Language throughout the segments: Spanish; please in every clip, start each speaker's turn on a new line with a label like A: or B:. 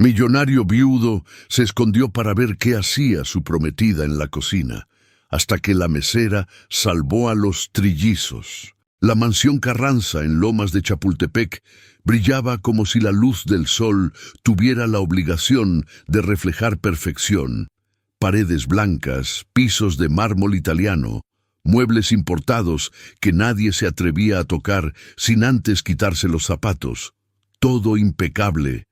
A: Millonario viudo se escondió para ver qué hacía su prometida en la cocina, hasta que la mesera salvó a los trillizos. La mansión Carranza en Lomas de Chapultepec brillaba como si la luz del sol tuviera la obligación de reflejar perfección. Paredes blancas, pisos de mármol italiano, muebles importados que nadie se atrevía a tocar sin antes quitarse los zapatos. Todo impecable,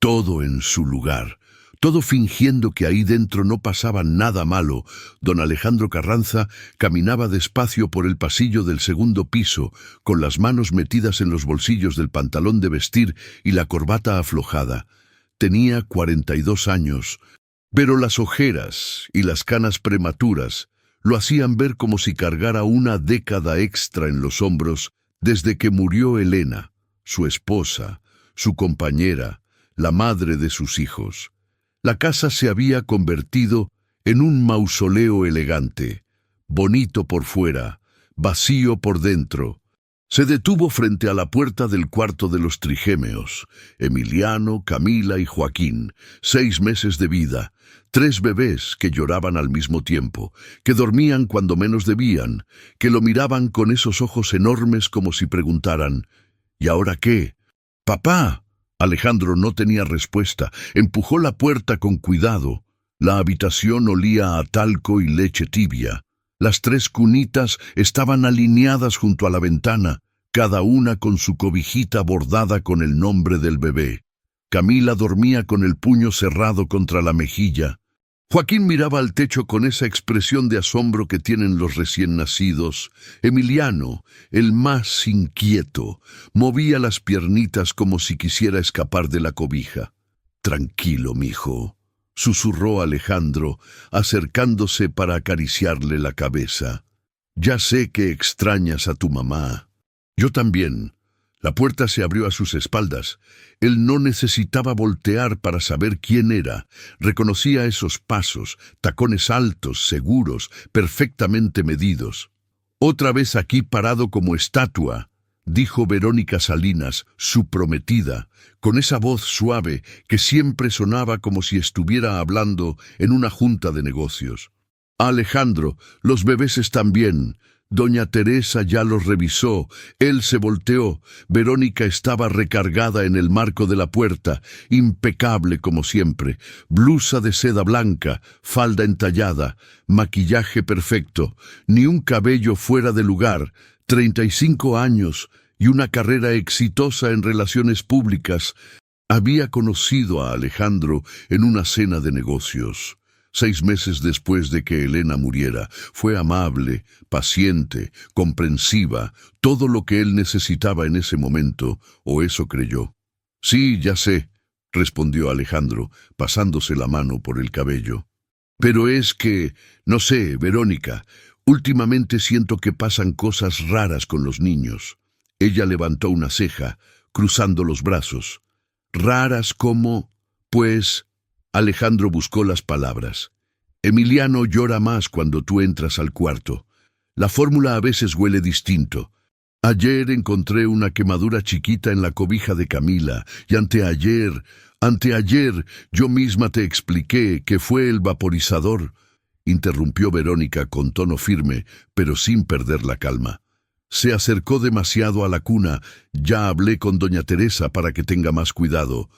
A: todo en su lugar. Todo fingiendo que ahí dentro no pasaba nada malo. Don Alejandro Carranza caminaba despacio por el pasillo del segundo piso, con las manos metidas en los bolsillos del pantalón de vestir y la corbata aflojada. Tenía 42 años, pero las ojeras y las canas prematuras lo hacían ver como si cargara una década extra en los hombros desde que murió Elena, su esposa, su compañera, la madre de sus hijos. La casa se había convertido en un mausoleo elegante, bonito por fuera, vacío por dentro. Se detuvo frente a la puerta del cuarto de los trigémeos, Emiliano, Camila y Joaquín, 6 meses de vida, 3 bebés que lloraban al mismo tiempo, que dormían cuando menos debían, que lo miraban con esos ojos enormes como si preguntaran, ¿y ahora qué? ¡Papá! Alejandro no tenía respuesta. Empujó la puerta con cuidado. La habitación olía a talco y leche tibia. Las 3 cunitas estaban alineadas junto a la ventana, cada una con su cobijita bordada con el nombre del bebé. Camila dormía con el puño cerrado contra la mejilla. Joaquín miraba al techo con esa expresión de asombro que tienen los recién nacidos. Emiliano, el más inquieto, movía las piernitas como si quisiera escapar de la cobija. «Tranquilo, mijo», susurró Alejandro, acercándose para acariciarle la cabeza. «Ya sé que extrañas a tu mamá. Yo también». La puerta se abrió a sus espaldas. Él no necesitaba voltear para saber quién era. Reconocía esos pasos, tacones altos, seguros, perfectamente medidos. «Otra vez aquí parado como estatua», dijo Verónica Salinas, su prometida, con esa voz suave que siempre sonaba como si estuviera hablando en una junta de negocios. «Alejandro, los bebés están bien. Doña Teresa ya los revisó». Él se volteó. Verónica estaba recargada en el marco de la puerta, impecable como siempre. Blusa de seda blanca, falda entallada, maquillaje perfecto, ni un cabello fuera de lugar, 35 años y una carrera exitosa en relaciones públicas. Había conocido a Alejandro en una cena de negocios. 6 meses después de que Elena muriera, fue amable, paciente, comprensiva, todo lo que él necesitaba en ese momento, o eso creyó. «Sí, ya sé», respondió Alejandro, pasándose la mano por el cabello. «Pero es que, no sé, Verónica, últimamente siento que pasan cosas raras con los niños». Ella levantó una ceja, cruzando los brazos. «¿Raras como? Pues...» Alejandro buscó las palabras. «Emiliano llora más cuando tú entras al cuarto. La fórmula a veces huele distinto. Ayer encontré una quemadura chiquita en la cobija de Camila y anteayer yo misma te expliqué que fue el vaporizador», interrumpió Verónica con tono firme, pero sin perder la calma. «Se acercó demasiado a la cuna. Ya hablé con doña Teresa para que tenga más cuidado.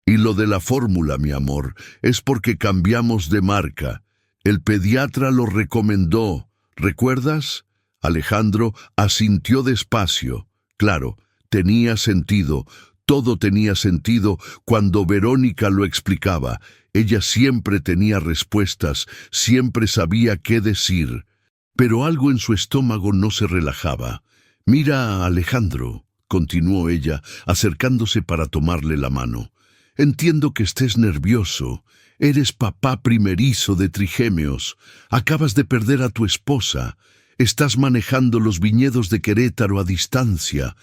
A: Y lo de la fórmula, mi amor, es porque cambiamos de marca. El pediatra lo recomendó. ¿Recuerdas?» Alejandro asintió despacio. Claro, tenía sentido. Todo tenía sentido cuando Verónica lo explicaba. Ella siempre tenía respuestas, siempre sabía qué decir. Pero algo en su estómago no se relajaba. «Mira, Alejandro», continuó ella, acercándose para tomarle la mano. «Entiendo que estés nervioso. Eres papá primerizo de trigémeos. Acabas de perder a tu esposa. Estás manejando los viñedos de Querétaro a distancia.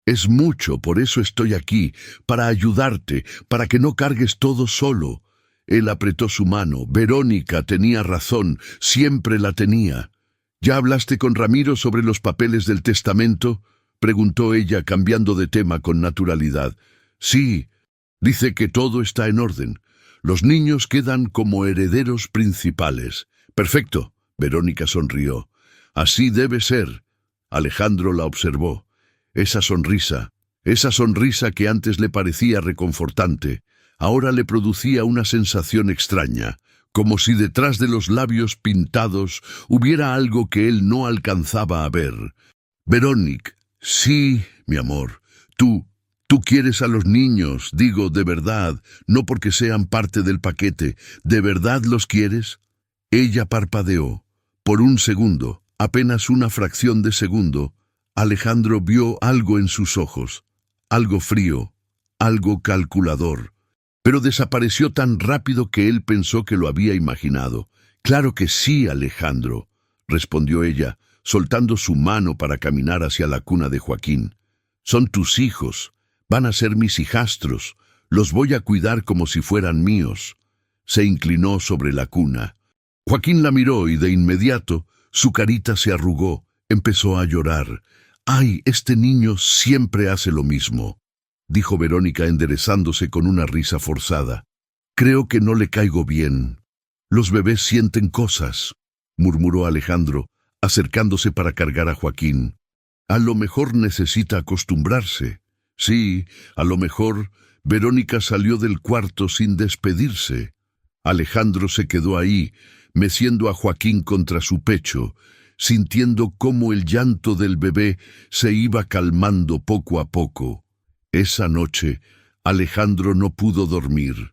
A: Es mucho, por eso estoy aquí, para ayudarte, para que no cargues todo solo». Él apretó su mano. Verónica tenía razón, siempre la tenía. «¿Ya hablaste con Ramiro sobre los papeles del testamento?», preguntó ella, cambiando de tema con naturalidad. «Sí». Dice que todo está en orden. Los niños quedan como herederos principales. Perfecto. Verónica sonrió. Así debe ser. Alejandro la observó. Esa sonrisa que antes le parecía reconfortante, ahora le producía una sensación extraña, como si detrás de los labios pintados hubiera algo que él no alcanzaba a ver. Verónica, sí, mi amor, tú quieres a los niños, digo, de verdad, no porque sean parte del paquete, ¿de verdad los quieres? Ella parpadeó. Por un segundo, apenas una fracción de segundo, Alejandro vio algo en sus ojos, algo frío, algo calculador, pero desapareció tan rápido que él pensó que lo había imaginado. Claro que sí, Alejandro, respondió ella, soltando su mano para caminar hacia la cuna de Joaquín. Son tus hijos, van a ser mis hijastros, los voy a cuidar como si fueran míos. Se inclinó sobre la cuna. Joaquín la miró y de inmediato su carita se arrugó, empezó a llorar. «Ay, este niño siempre hace lo mismo», dijo Verónica enderezándose con una risa forzada. «Creo que no le caigo bien. Los bebés sienten cosas», murmuró Alejandro, acercándose para cargar a Joaquín. «A lo mejor necesita acostumbrarse». Sí, a lo mejor. Verónica salió del cuarto sin despedirse. Alejandro se quedó ahí, meciendo a Joaquín contra su pecho, sintiendo cómo el llanto del bebé se iba calmando poco a poco. Esa noche, Alejandro no pudo dormir.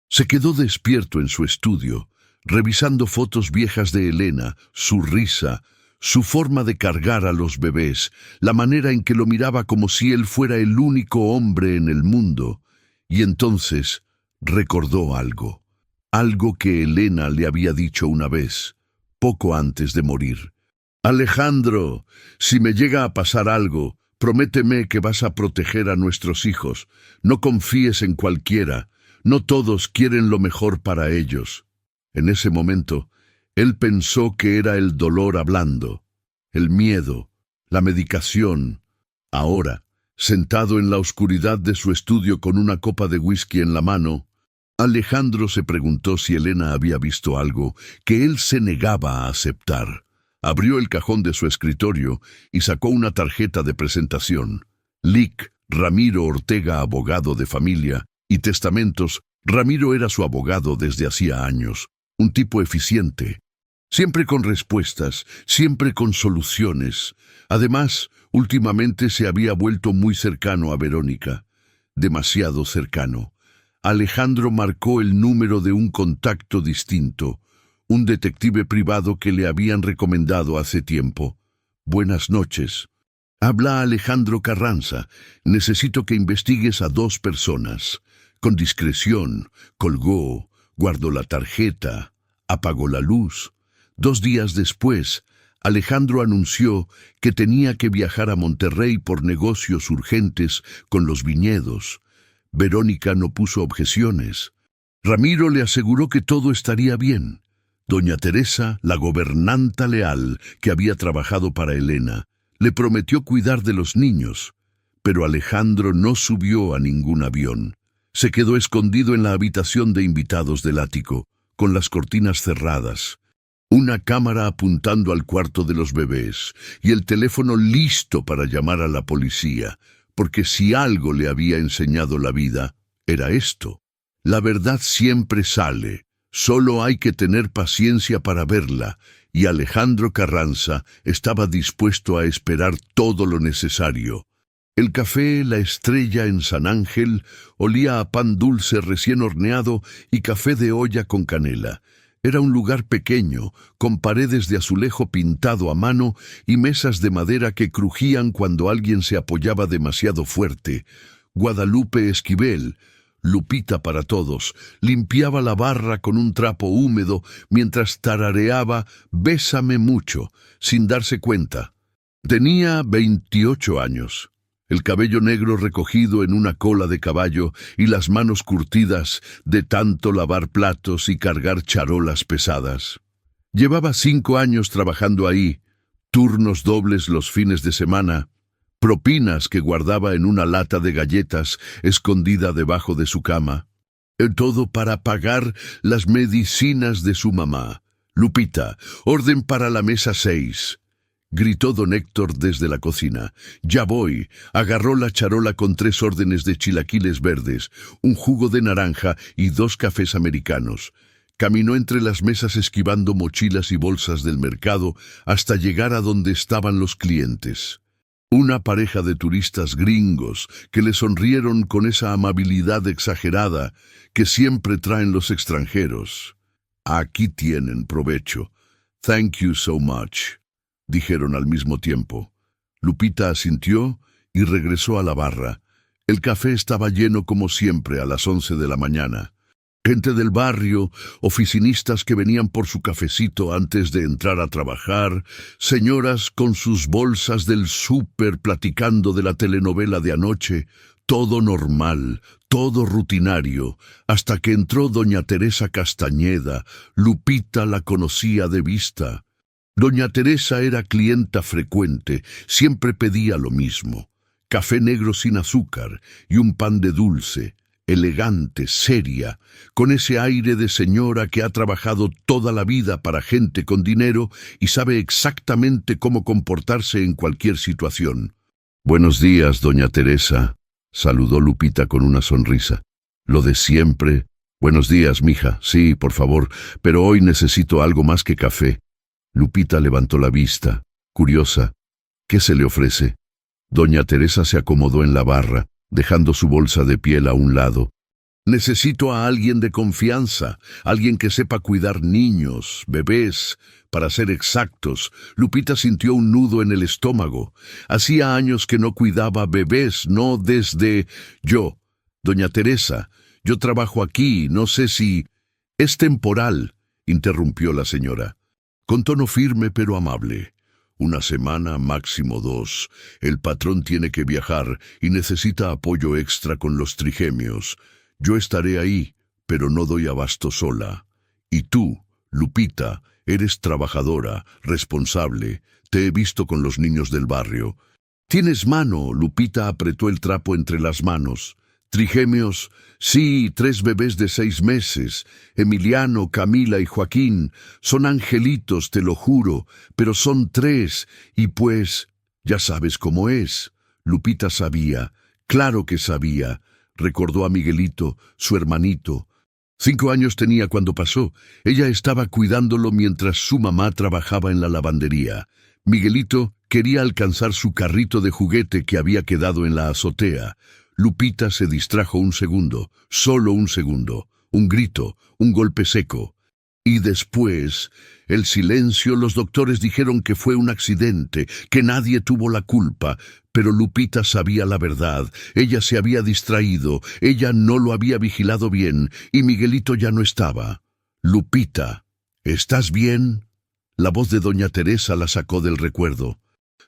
A: Se quedó despierto en su estudio, revisando fotos viejas de Elena, su risa, su forma de cargar a los bebés, la manera en que lo miraba como si él fuera el único hombre en el mundo. Y entonces recordó algo que Elena le había dicho una vez, poco antes de morir. «Alejandro, si me llega a pasar algo, prométeme que vas a proteger a nuestros hijos. No confíes en cualquiera. No todos quieren lo mejor para ellos». En ese momento, él pensó que era el dolor hablando, el miedo, la medicación. Ahora, sentado en la oscuridad de su estudio con una copa de whisky en la mano, Alejandro se preguntó si Elena había visto algo que él se negaba a aceptar. Abrió el cajón de su escritorio y sacó una tarjeta de presentación. Lic Ramiro Ortega, abogado de familia y testamentos. Ramiro era su abogado desde hacía años, un tipo eficiente, siempre con respuestas, siempre con soluciones. Además, últimamente se había vuelto muy cercano a Verónica, demasiado cercano. Alejandro marcó el número de un contacto distinto, un detective privado que le habían recomendado hace tiempo. «Buenas noches. Habla Alejandro Carranza. Necesito que investigues a 2 personas». Con discreción, colgó, guardó la tarjeta, apagó la luz. 2 días después, Alejandro anunció que tenía que viajar a Monterrey por negocios urgentes con los viñedos. Verónica no puso objeciones. Ramiro le aseguró que todo estaría bien. Doña Teresa, la gobernanta leal que había trabajado para Elena, le prometió cuidar de los niños, pero Alejandro no subió a ningún avión. Se quedó escondido en la habitación de invitados del ático, con las cortinas cerradas, una cámara apuntando al cuarto de los bebés y el teléfono listo para llamar a la policía, porque si algo le había enseñado la vida, era esto. La verdad siempre sale. Solo hay que tener paciencia para verla, y Alejandro Carranza estaba dispuesto a esperar todo lo necesario. El café La Estrella en San Ángel olía a pan dulce recién horneado y café de olla con canela. Era un lugar pequeño, con paredes de azulejo pintado a mano y mesas de madera que crujían cuando alguien se apoyaba demasiado fuerte. Guadalupe Esquivel, Lupita para todos, limpiaba la barra con un trapo húmedo mientras tarareaba «Bésame mucho», sin darse cuenta. Tenía 28 años, el cabello negro recogido en una cola de caballo y las manos curtidas de tanto lavar platos y cargar charolas pesadas. Llevaba 5 años trabajando ahí, turnos dobles los fines de semana, propinas que guardaba en una lata de galletas escondida debajo de su cama. Todo para pagar las medicinas de su mamá. «Lupita, orden para la mesa 6», gritó don Héctor desde la cocina. «Ya voy». Agarró la charola con 3 órdenes de chilaquiles verdes, un jugo de naranja y 2 cafés americanos. Caminó entre las mesas esquivando mochilas y bolsas del mercado hasta llegar a donde estaban los clientes. Una pareja de turistas gringos que le sonrieron con esa amabilidad exagerada que siempre traen los extranjeros. «Aquí tienen, provecho». «Thank you so much», dijeron al mismo tiempo. Lupita asintió y regresó a la barra. El café estaba lleno como siempre a las 11 de la mañana. Gente del barrio, oficinistas que venían por su cafecito antes de entrar a trabajar, señoras con sus bolsas del súper platicando de la telenovela de anoche, todo normal, todo rutinario, hasta que entró doña Teresa Castañeda. Lupita la conocía de vista. Doña Teresa era clienta frecuente, siempre pedía lo mismo: café negro sin azúcar y un pan de dulce. Elegante, seria, con ese aire de señora que ha trabajado toda la vida para gente con dinero y sabe exactamente cómo comportarse en cualquier situación. «Buenos días, doña Teresa», saludó Lupita con una sonrisa. «Lo de siempre». «Buenos días, mija. Sí, por favor, pero hoy necesito algo más que café». Lupita levantó la vista, curiosa. «¿Qué se le ofrece?» Doña Teresa se acomodó en la barra, dejando su bolsa de piel a un lado. «Necesito a alguien de confianza, alguien que sepa cuidar niños, bebés, para ser exactos». Lupita sintió un nudo en el estómago. Hacía años que no cuidaba bebés, no desde... «Yo, doña Teresa, yo trabajo aquí, no sé si...» «Es temporal», interrumpió la señora, con tono firme pero amable. «1 semana, máximo 2. El patrón tiene que viajar y necesita apoyo extra con los trigemios. Yo estaré ahí, pero no doy abasto sola. Y tú, Lupita, eres trabajadora, responsable. Te he visto con los niños del barrio». «¿Tienes mano?». Lupita apretó el trapo entre las manos. «Trigemios, sí, 3 bebés de 6 meses. Emiliano, Camila y Joaquín. Son angelitos, te lo juro, pero son 3, y pues, ya sabes cómo es». Lupita sabía, claro que sabía. Recordó a Miguelito, su hermanito. 5 años tenía cuando pasó. Ella estaba cuidándolo mientras su mamá trabajaba en la lavandería. Miguelito quería alcanzar su carrito de juguete que había quedado en la azotea. Lupita se distrajo un segundo, solo un segundo. Un grito, un golpe seco. Y después, el silencio. Los doctores dijeron que fue un accidente, que nadie tuvo la culpa. Pero Lupita sabía la verdad. Ella se había distraído, ella no lo había vigilado bien, y Miguelito ya no estaba. «Lupita, ¿estás bien?». La voz de doña Teresa la sacó del recuerdo.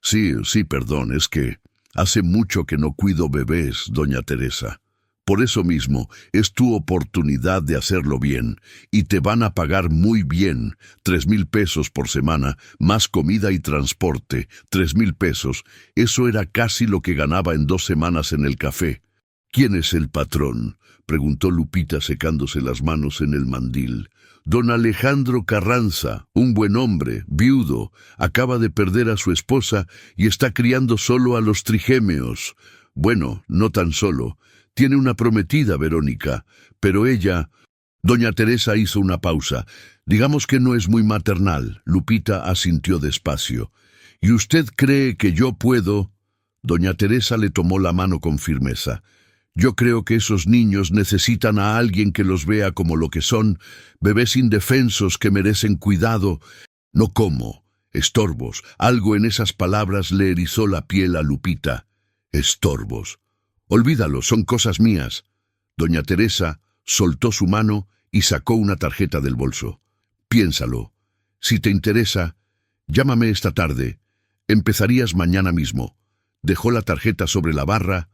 A: Sí, perdón, es que hace mucho que no cuido bebés, doña Teresa. Por eso mismo, es tu oportunidad de hacerlo bien, y te van a pagar muy bien. 3,000 pesos por semana, más comida y transporte. 3,000 pesos, eso era casi lo que ganaba en 2 semanas en el café. «¿Quién es el patrón?», preguntó Lupita secándose las manos en el mandil. «Don Alejandro Carranza, un buen hombre, viudo, acaba de perder a su esposa y está criando solo a los trigemios. Bueno, no tan solo. Tiene una prometida, Verónica, pero ella...». Doña Teresa hizo una pausa. «Digamos que no es muy maternal». Lupita asintió despacio. «¿Y usted cree que yo puedo...?» Doña Teresa le tomó la mano con firmeza. «Yo creo que esos niños necesitan a alguien que los vea como lo que son, bebés indefensos que merecen cuidado. No como estorbos». Algo en esas palabras le erizó la piel a Lupita. «Estorbos. Olvídalo, son cosas mías». Doña Teresa soltó su mano y sacó una tarjeta del bolso. «Piénsalo. Si te interesa, llámame esta tarde. Empezarías mañana mismo». Dejó la tarjeta sobre la barra,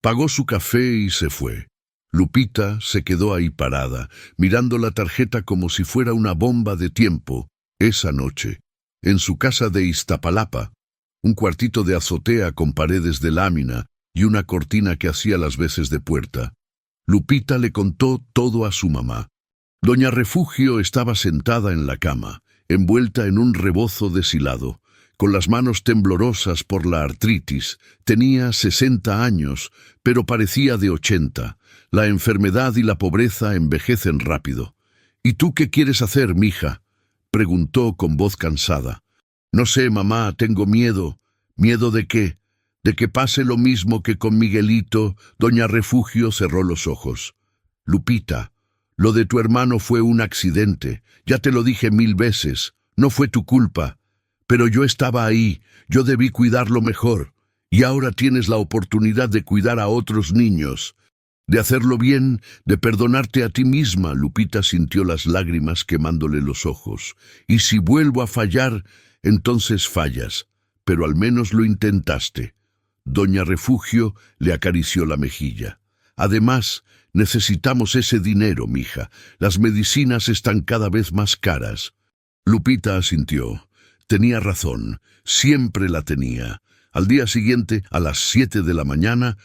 A: pagó su café y se fue. Lupita se quedó ahí parada, mirando la tarjeta como si fuera una bomba de tiempo. Esa noche, en su casa de Iztapalapa, un cuartito de azotea con paredes de lámina y una cortina que hacía las veces de puerta. Lupita le contó todo a su mamá. Doña Refugio estaba sentada en la cama, envuelta en un rebozo deshilado, con las manos temblorosas por la artritis. Tenía 60 años, pero parecía de 80. La enfermedad y la pobreza envejecen rápido. «¿Y tú qué quieres hacer, mija?», preguntó con voz cansada. «No sé, mamá, tengo miedo». «¿Miedo de qué? ¿De que pase lo mismo que con Miguelito?». Doña Refugio cerró los ojos. «Lupita, lo de tu hermano fue un accidente. Ya te lo dije 1000 veces. No fue tu culpa. Pero yo estaba ahí. Yo debí cuidarlo mejor. Y ahora tienes la oportunidad de cuidar a otros niños. De hacerlo bien, de perdonarte a ti misma». Lupita sintió las lágrimas quemándole los ojos. «Y si vuelvo a fallar, entonces fallas. Pero al menos lo intentaste». Doña Refugio le acarició la mejilla. «Además, necesitamos ese dinero, mija. Las medicinas están cada vez más caras». Lupita asintió. Tenía razón, siempre la tenía. Al día siguiente, a las 7 de la mañana,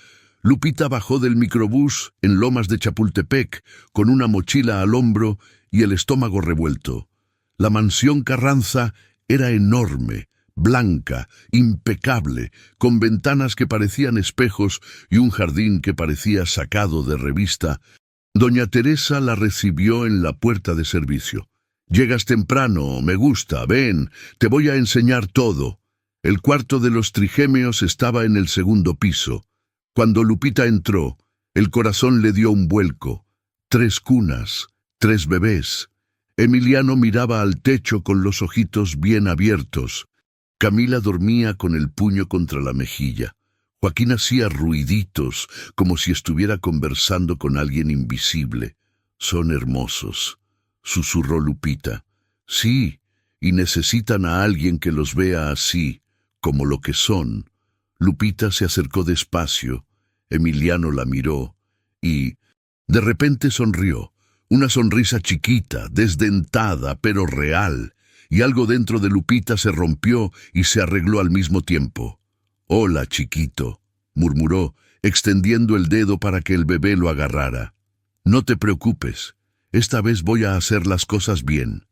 A: Lupita bajó del microbús en Lomas de Chapultepec con una mochila al hombro y el estómago revuelto. La mansión Carranza era enorme, blanca, impecable, con ventanas que parecían espejos y un jardín que parecía sacado de revista. Doña Teresa la recibió en la puerta de servicio. «Llegas temprano, me gusta, ven, te voy a enseñar todo». El cuarto de los trigémeos estaba en el segundo piso. Cuando Lupita entró, el corazón le dio un vuelco. 3 cunas, 3 bebés. Emiliano miraba al techo con los ojitos bien abiertos. Camila dormía con el puño contra la mejilla. Joaquín hacía ruiditos, como si estuviera conversando con alguien invisible. «Son hermosos», susurró Lupita. «Sí, y necesitan a alguien que los vea así, como lo que son». Lupita se acercó despacio. Emiliano la miró y, de repente, sonrió. Una sonrisa chiquita, desdentada, pero real. Y algo dentro de Lupita se rompió y se arregló al mismo tiempo. «Hola, chiquito», murmuró, extendiendo el dedo para que el bebé lo agarrara. «No te preocupes, esta vez voy a hacer las cosas bien».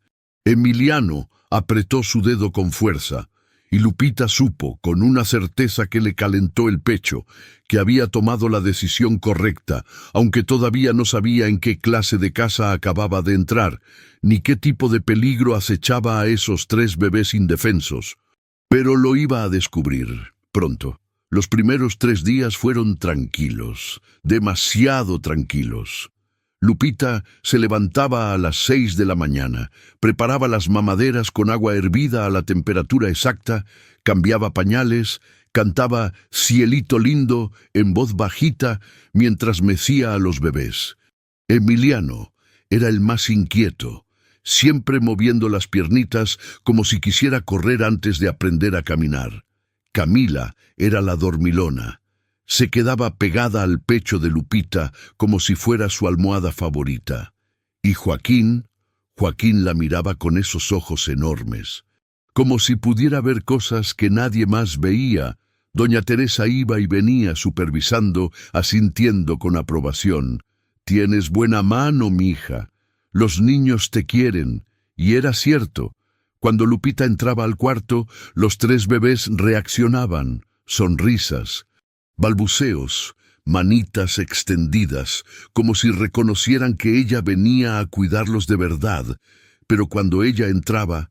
A: Emiliano apretó su dedo con fuerza, y Lupita supo, con una certeza que le calentó el pecho, que había tomado la decisión correcta, aunque todavía no sabía en qué clase de casa acababa de entrar, ni qué tipo de peligro acechaba a esos 3 bebés indefensos. Pero lo iba a descubrir pronto. Los primeros 3 días fueron tranquilos, demasiado tranquilos. Lupita se levantaba a las 6 de la mañana, preparaba las mamaderas con agua hervida a la temperatura exacta, cambiaba pañales, cantaba «Cielito lindo» en voz bajita mientras mecía a los bebés. Emiliano era el más inquieto, siempre moviendo las piernitas como si quisiera correr antes de aprender a caminar. Camila era la dormilona. Se quedaba pegada al pecho de Lupita como si fuera su almohada favorita. Y Joaquín la miraba con esos ojos enormes, como si pudiera ver cosas que nadie más veía. Doña Teresa iba y venía supervisando, asintiendo con aprobación. «Tienes buena mano, mija. Los niños te quieren». Y era cierto. Cuando Lupita entraba al cuarto, los 3 bebés reaccionaban. Sonrisas, balbuceos, manitas extendidas, como si reconocieran que ella venía a cuidarlos de verdad. Pero cuando ella entraba,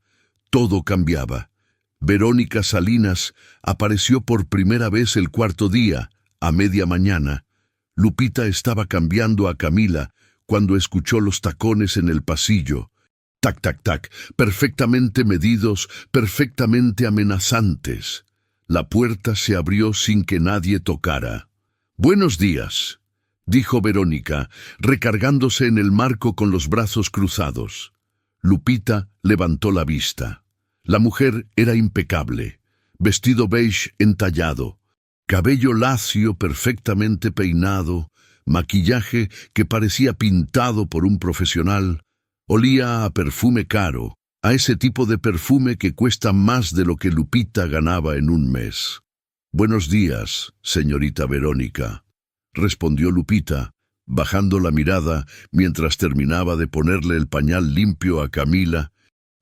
A: todo cambiaba. Verónica Salinas apareció por primera vez el 4.º día, a media mañana. Lupita estaba cambiando a Camila cuando escuchó los tacones en el pasillo. Tac, tac, tac, perfectamente medidos, perfectamente amenazantes. La puerta se abrió sin que nadie tocara. «Buenos días», dijo Verónica, recargándose en el marco con los brazos cruzados. Lupita levantó la vista. La mujer era impecable, vestido beige entallado, cabello lacio perfectamente peinado, maquillaje que parecía pintado por un profesional. Olía a perfume caro, a ese tipo de perfume que cuesta más de lo que Lupita ganaba en un mes. «Buenos días, señorita Verónica», respondió Lupita, bajando la mirada mientras terminaba de ponerle el pañal limpio a Camila.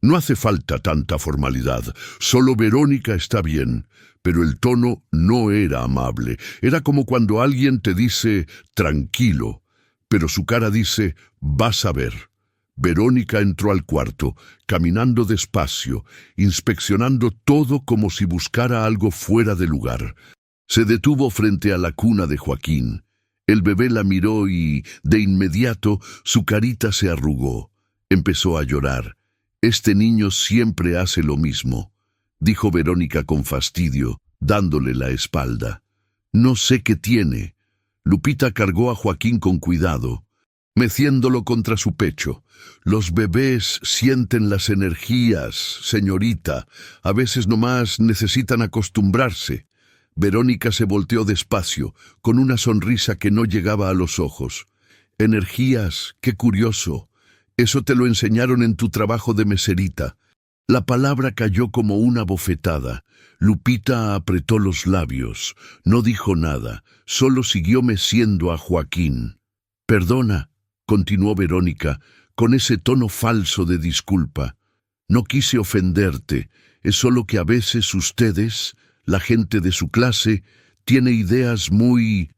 A: «No hace falta tanta formalidad, solo Verónica está bien». Pero el tono no era amable. Era como cuando alguien te dice «tranquilo», pero su cara dice «vas a ver». Verónica entró al cuarto, caminando despacio, inspeccionando todo como si buscara algo fuera de lugar. Se detuvo frente a la cuna de Joaquín. El bebé la miró y, de inmediato, su carita se arrugó. Empezó a llorar. «Este niño siempre hace lo mismo», dijo Verónica con fastidio, dándole la espalda. «No sé qué tiene». Lupita cargó a Joaquín con cuidado, meciéndolo contra su pecho. «Los bebés sienten las energías, señorita. A veces nomás necesitan acostumbrarse». Verónica se volteó despacio, con una sonrisa que no llegaba a los ojos. «Energías, qué curioso. Eso te lo enseñaron en tu trabajo de meserita». La palabra cayó como una bofetada. Lupita apretó los labios. No dijo nada, solo siguió meciendo a Joaquín. «Perdona», continuó Verónica, con ese tono falso de disculpa. «No quise ofenderte, es solo que a veces ustedes, la gente de su clase, tiene ideas muy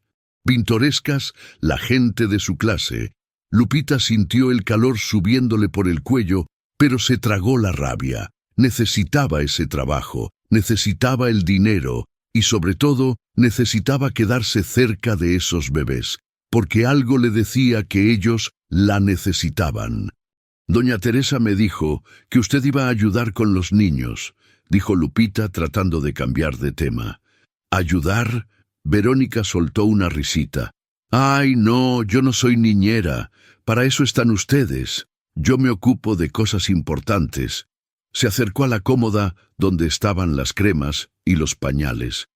A: pintorescas». «La gente de su clase». Lupita sintió el calor subiéndole por el cuello, pero se tragó la rabia. Necesitaba ese trabajo, necesitaba el dinero y, sobre todo, necesitaba quedarse cerca de esos bebés, porque algo le decía que ellos la necesitaban. «Doña Teresa me dijo que usted iba a ayudar con los niños», dijo Lupita tratando de cambiar de tema. «¿Ayudar?» Verónica soltó una risita. «Ay, no, yo no soy niñera. Para eso están ustedes. Yo me ocupo de cosas importantes». Se acercó a la cómoda donde estaban las cremas y los pañales.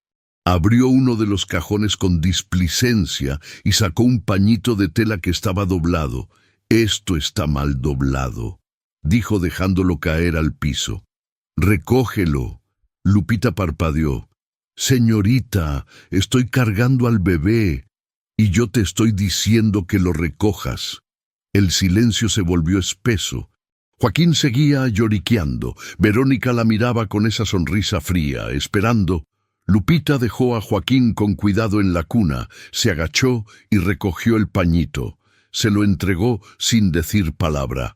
A: Abrió uno de los cajones con displicencia y sacó un pañito de tela que estaba doblado. «Esto está mal doblado», dijo dejándolo caer al piso. «Recógelo». Lupita parpadeó. «Señorita, estoy cargando al bebé y yo te estoy diciendo que lo recojas». El silencio se volvió espeso. Joaquín seguía lloriqueando. Verónica la miraba con esa sonrisa fría, esperando. Lupita dejó a Joaquín con cuidado en la cuna, se agachó y recogió el pañito. Se lo entregó sin decir palabra.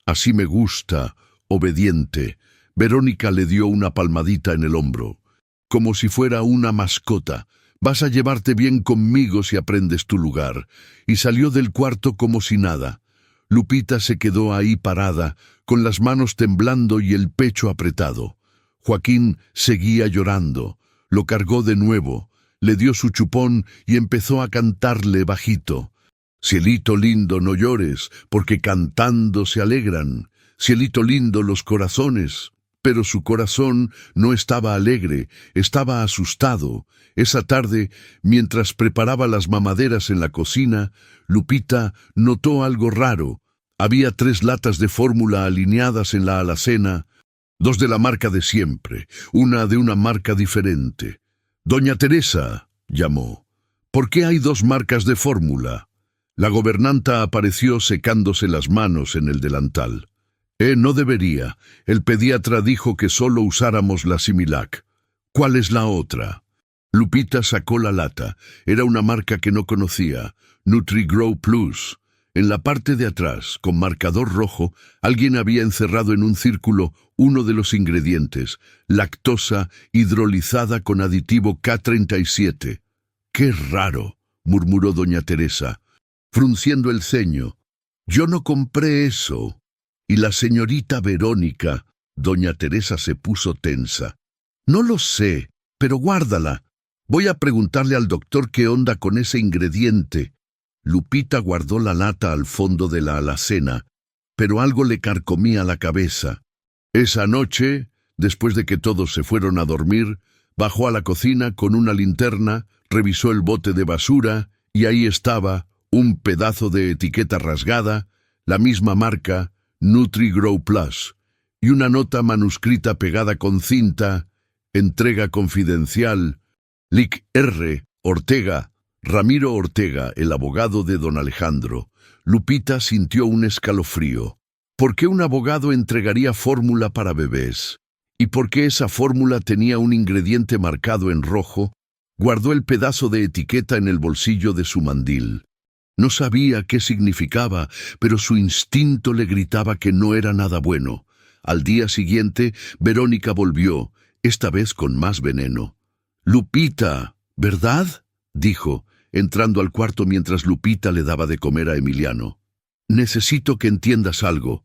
A: «Así me gusta, obediente». Verónica le dio una palmadita en el hombro. «Como si fuera una mascota. Vas a llevarte bien conmigo si aprendes tu lugar». Y salió del cuarto como si nada. Lupita se quedó ahí parada, con las manos temblando y el pecho apretado. Joaquín seguía llorando. Lo cargó de nuevo, le dio su chupón y empezó a cantarle bajito. «Cielito lindo, no llores, porque cantando se alegran. Cielito lindo, los corazones». Pero su corazón no estaba alegre, estaba asustado. Esa tarde, mientras preparaba las mamaderas en la cocina, Lupita notó algo raro. Había 3 latas de fórmula alineadas en la alacena, 2 de la marca de siempre, una de una marca diferente. «Doña Teresa», llamó, «¿por qué hay 2 marcas de fórmula?» La gobernanta apareció secándose las manos en el delantal. No debería. El pediatra dijo que solo usáramos la Similac». «¿Cuál es la otra?» Lupita sacó la lata. Era una marca que no conocía, NutriGrow Plus. En la parte de atrás, con marcador rojo, alguien había encerrado en un círculo uno de los ingredientes, lactosa hidrolizada con aditivo K37. «Qué raro», murmuró doña Teresa, frunciendo el ceño. «Yo no compré eso». «Y la señorita Verónica», doña Teresa se puso tensa. «No lo sé, pero guárdala. Voy a preguntarle al doctor qué onda con ese ingrediente». Lupita guardó la lata al fondo de la alacena, pero algo le carcomía la cabeza. Esa noche, después de que todos se fueron a dormir, bajó a la cocina con una linterna, revisó el bote de basura y ahí estaba, un pedazo de etiqueta rasgada, la misma marca, NutriGrow Plus. y una nota manuscrita pegada con cinta, entrega confidencial, Lic R. Ortega, Ramiro Ortega, el abogado de don Alejandro. Lupita sintió un escalofrío. ¿Por qué un abogado entregaría fórmula para bebés? ¿Y por qué esa fórmula tenía un ingrediente marcado en rojo? Guardó el pedazo de etiqueta en el bolsillo de su mandil. No sabía qué significaba, pero su instinto le gritaba que no era nada bueno. Al día siguiente, Verónica volvió, esta vez con más veneno. «Lupita, ¿verdad?», dijo, entrando al cuarto mientras Lupita le daba de comer a Emiliano. «Necesito que entiendas algo.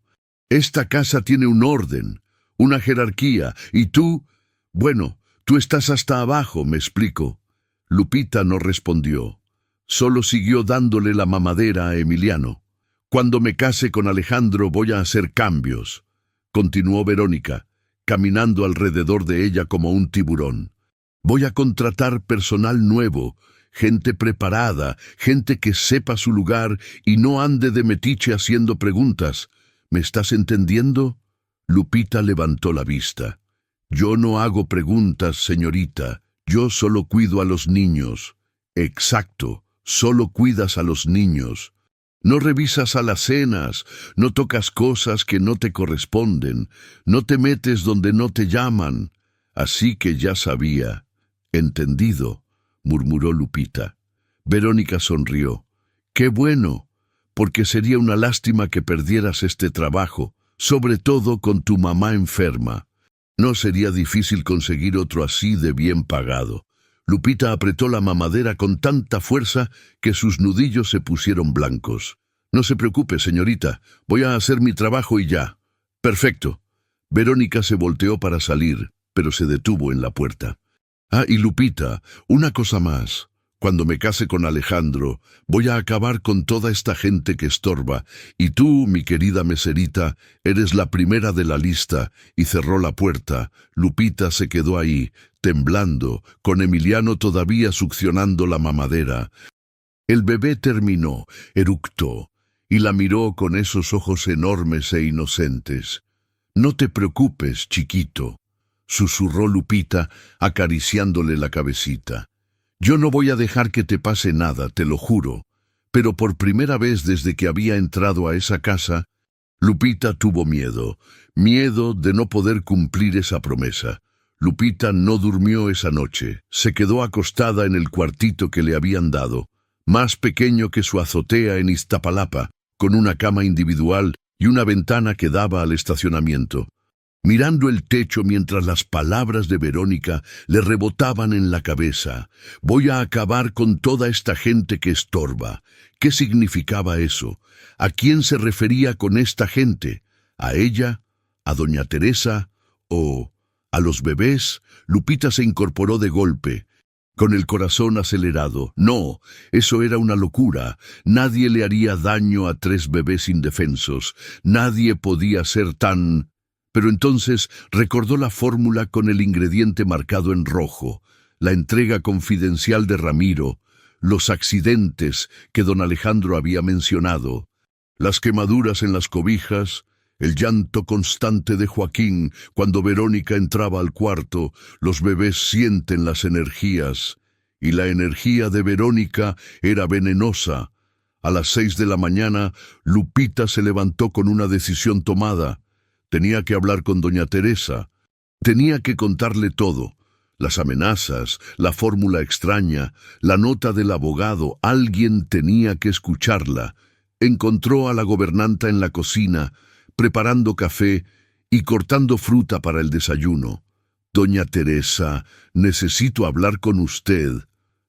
A: Esta casa tiene un orden, una jerarquía, y tú... Bueno, tú estás hasta abajo, me explico». Lupita no respondió. Solo siguió dándole la mamadera a Emiliano. «Cuando me case con Alejandro voy a hacer cambios», continuó Verónica, caminando alrededor de ella como un tiburón. «Voy a contratar personal nuevo, gente preparada, gente que sepa su lugar y no ande de metiche haciendo preguntas. ¿Me estás entendiendo?». Lupita levantó la vista. «Yo no hago preguntas, señorita. Yo solo cuido a los niños». «Exacto, solo cuidas a los niños. No revisas alacenas, no tocas cosas que no te corresponden, no te metes donde no te llaman». «Así que ya sabía». «Entendido», murmuró Lupita. Verónica sonrió. «Qué bueno, porque sería una lástima que perdieras este trabajo, sobre todo con tu mamá enferma. No sería difícil conseguir otro así de bien pagado». Lupita apretó la mamadera con tanta fuerza que sus nudillos se pusieron blancos. «No se preocupe, señorita, voy a hacer mi trabajo y ya». «Perfecto». Verónica se volteó para salir, pero se detuvo en la puerta. «Ah, y Lupita, una cosa más. Cuando me case con Alejandro, voy a acabar con toda esta gente que estorba, y tú, mi querida meserita, eres la primera de la lista», y cerró la puerta. Lupita se quedó ahí, temblando, con Emiliano todavía succionando la mamadera. El bebé terminó, eructó, y la miró con esos ojos enormes e inocentes. «No te preocupes, chiquito», susurró Lupita, acariciándole la cabecita. «Yo no voy a dejar que te pase nada, te lo juro». Pero por primera vez desde que había entrado a esa casa, Lupita tuvo miedo de no poder cumplir esa promesa. Lupita no durmió esa noche, se quedó acostada en el cuartito que le habían dado, más pequeño que su azotea en Iztapalapa, con una cama individual y una ventana que daba al estacionamiento, mirando el techo mientras las palabras de Verónica le rebotaban en la cabeza. «Voy a acabar con toda esta gente que estorba». ¿Qué significaba eso? ¿A quién se refería con esta gente? ¿A ella? ¿A doña Teresa? ¿O a los bebés? Lupita se incorporó de golpe, con el corazón acelerado. No, eso era una locura. Nadie le haría daño a 3 bebés indefensos. Nadie podía ser tan... Pero entonces recordó la fórmula con el ingrediente marcado en rojo, la entrega confidencial de Ramiro, los accidentes que don Alejandro había mencionado, las quemaduras en las cobijas, el llanto constante de Joaquín cuando Verónica entraba al cuarto. Los bebés sienten las energías, y la energía de Verónica era venenosa. A las 6 de la mañana, Lupita se levantó con una decisión tomada. Tenía que hablar con doña Teresa. Tenía que contarle todo. Las amenazas, la fórmula extraña, la nota del abogado. Alguien tenía que escucharla. Encontró a la gobernanta en la cocina, preparando café y cortando fruta para el desayuno. «Doña Teresa, necesito hablar con usted».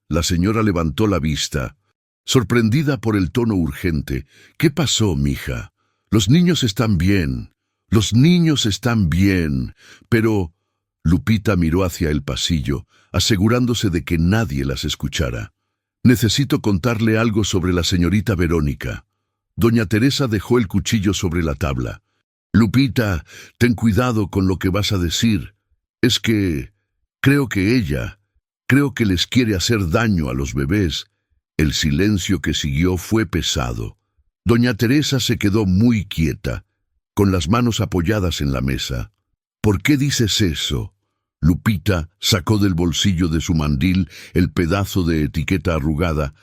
A: La señora levantó la vista, sorprendida por el tono urgente. «¿Qué pasó, mija? Los niños están bien. Los niños están bien, pero...». Lupita miró hacia el pasillo, asegurándose de que nadie las escuchara. «Necesito contarle algo sobre la señorita Verónica». Doña Teresa dejó el cuchillo sobre la tabla. «Lupita, ten cuidado con lo que vas a decir. Es que... creo que les quiere hacer daño a los bebés». El silencio que siguió fue pesado. Doña Teresa se quedó muy quieta. con las manos apoyadas en la mesa. ¿Por qué dices eso? Lupita sacó del bolsillo de su mandil el pedazo de etiqueta arrugada.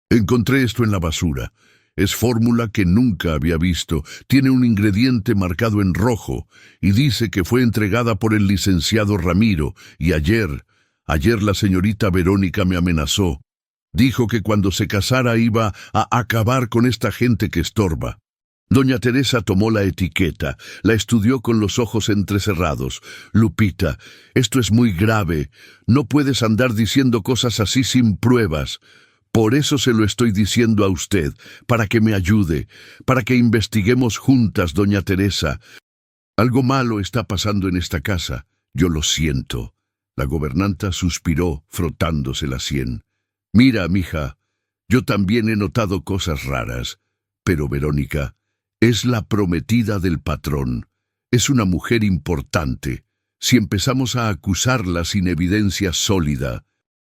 A: Encontré esto en la basura. Es fórmula que nunca había visto. Tiene un ingrediente marcado en rojo y dice que fue entregada por el licenciado Ramiro. Y ayer la señorita Verónica me amenazó. Dijo que cuando se casara iba a acabar con esta gente que estorba. Doña Teresa tomó la etiqueta, la estudió con los ojos entrecerrados. Lupita, esto es muy grave. No puedes andar diciendo cosas así sin pruebas. Por eso se lo estoy diciendo a usted, para que me ayude, para que investiguemos juntas, doña Teresa. Algo malo está pasando en esta casa. Yo lo siento. La gobernanta suspiró, frotándose la sien. Mira, mija, yo también he notado cosas raras. Pero Verónica es la prometida del patrón. Es una mujer importante. Si empezamos a acusarla sin evidencia sólida,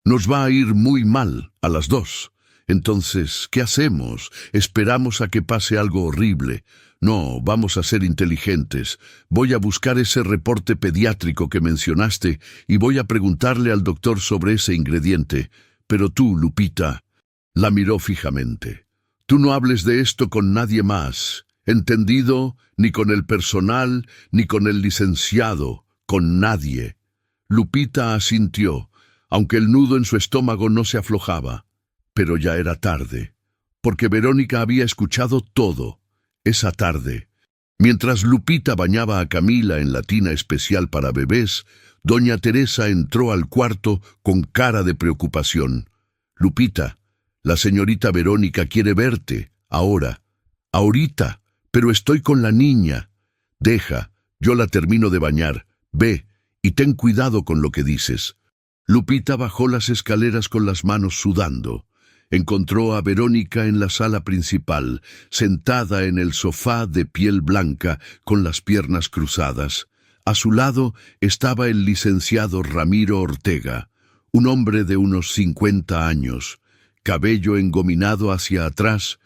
A: nos va a ir muy mal a las dos. Entonces, ¿qué hacemos? ¿Esperamos a que pase algo horrible? No, vamos a ser inteligentes. Voy a buscar ese reporte pediátrico que mencionaste y voy a preguntarle al doctor sobre ese ingrediente. Pero tú, Lupita, la miró fijamente. Tú no hables de esto con nadie más. ¿Entendido? Ni con el personal, ni con el licenciado, con nadie. Lupita asintió, aunque el nudo en su estómago no se aflojaba. Pero ya era tarde, porque Verónica había escuchado todo. Esa tarde, mientras Lupita bañaba a Camila en la tina especial para bebés, doña Teresa entró al cuarto con cara de preocupación. Lupita, la señorita Verónica quiere verte, ahora, ahorita. Pero estoy con la niña. Deja, yo la termino de bañar. Ve, y ten cuidado con lo que dices. Lupita bajó las escaleras con las manos sudando. Encontró a Verónica en la sala principal, sentada en el sofá de piel blanca, con las piernas cruzadas. A su lado estaba el licenciado Ramiro Ortega, un hombre de unos 50 años, cabello engominado hacia atrás,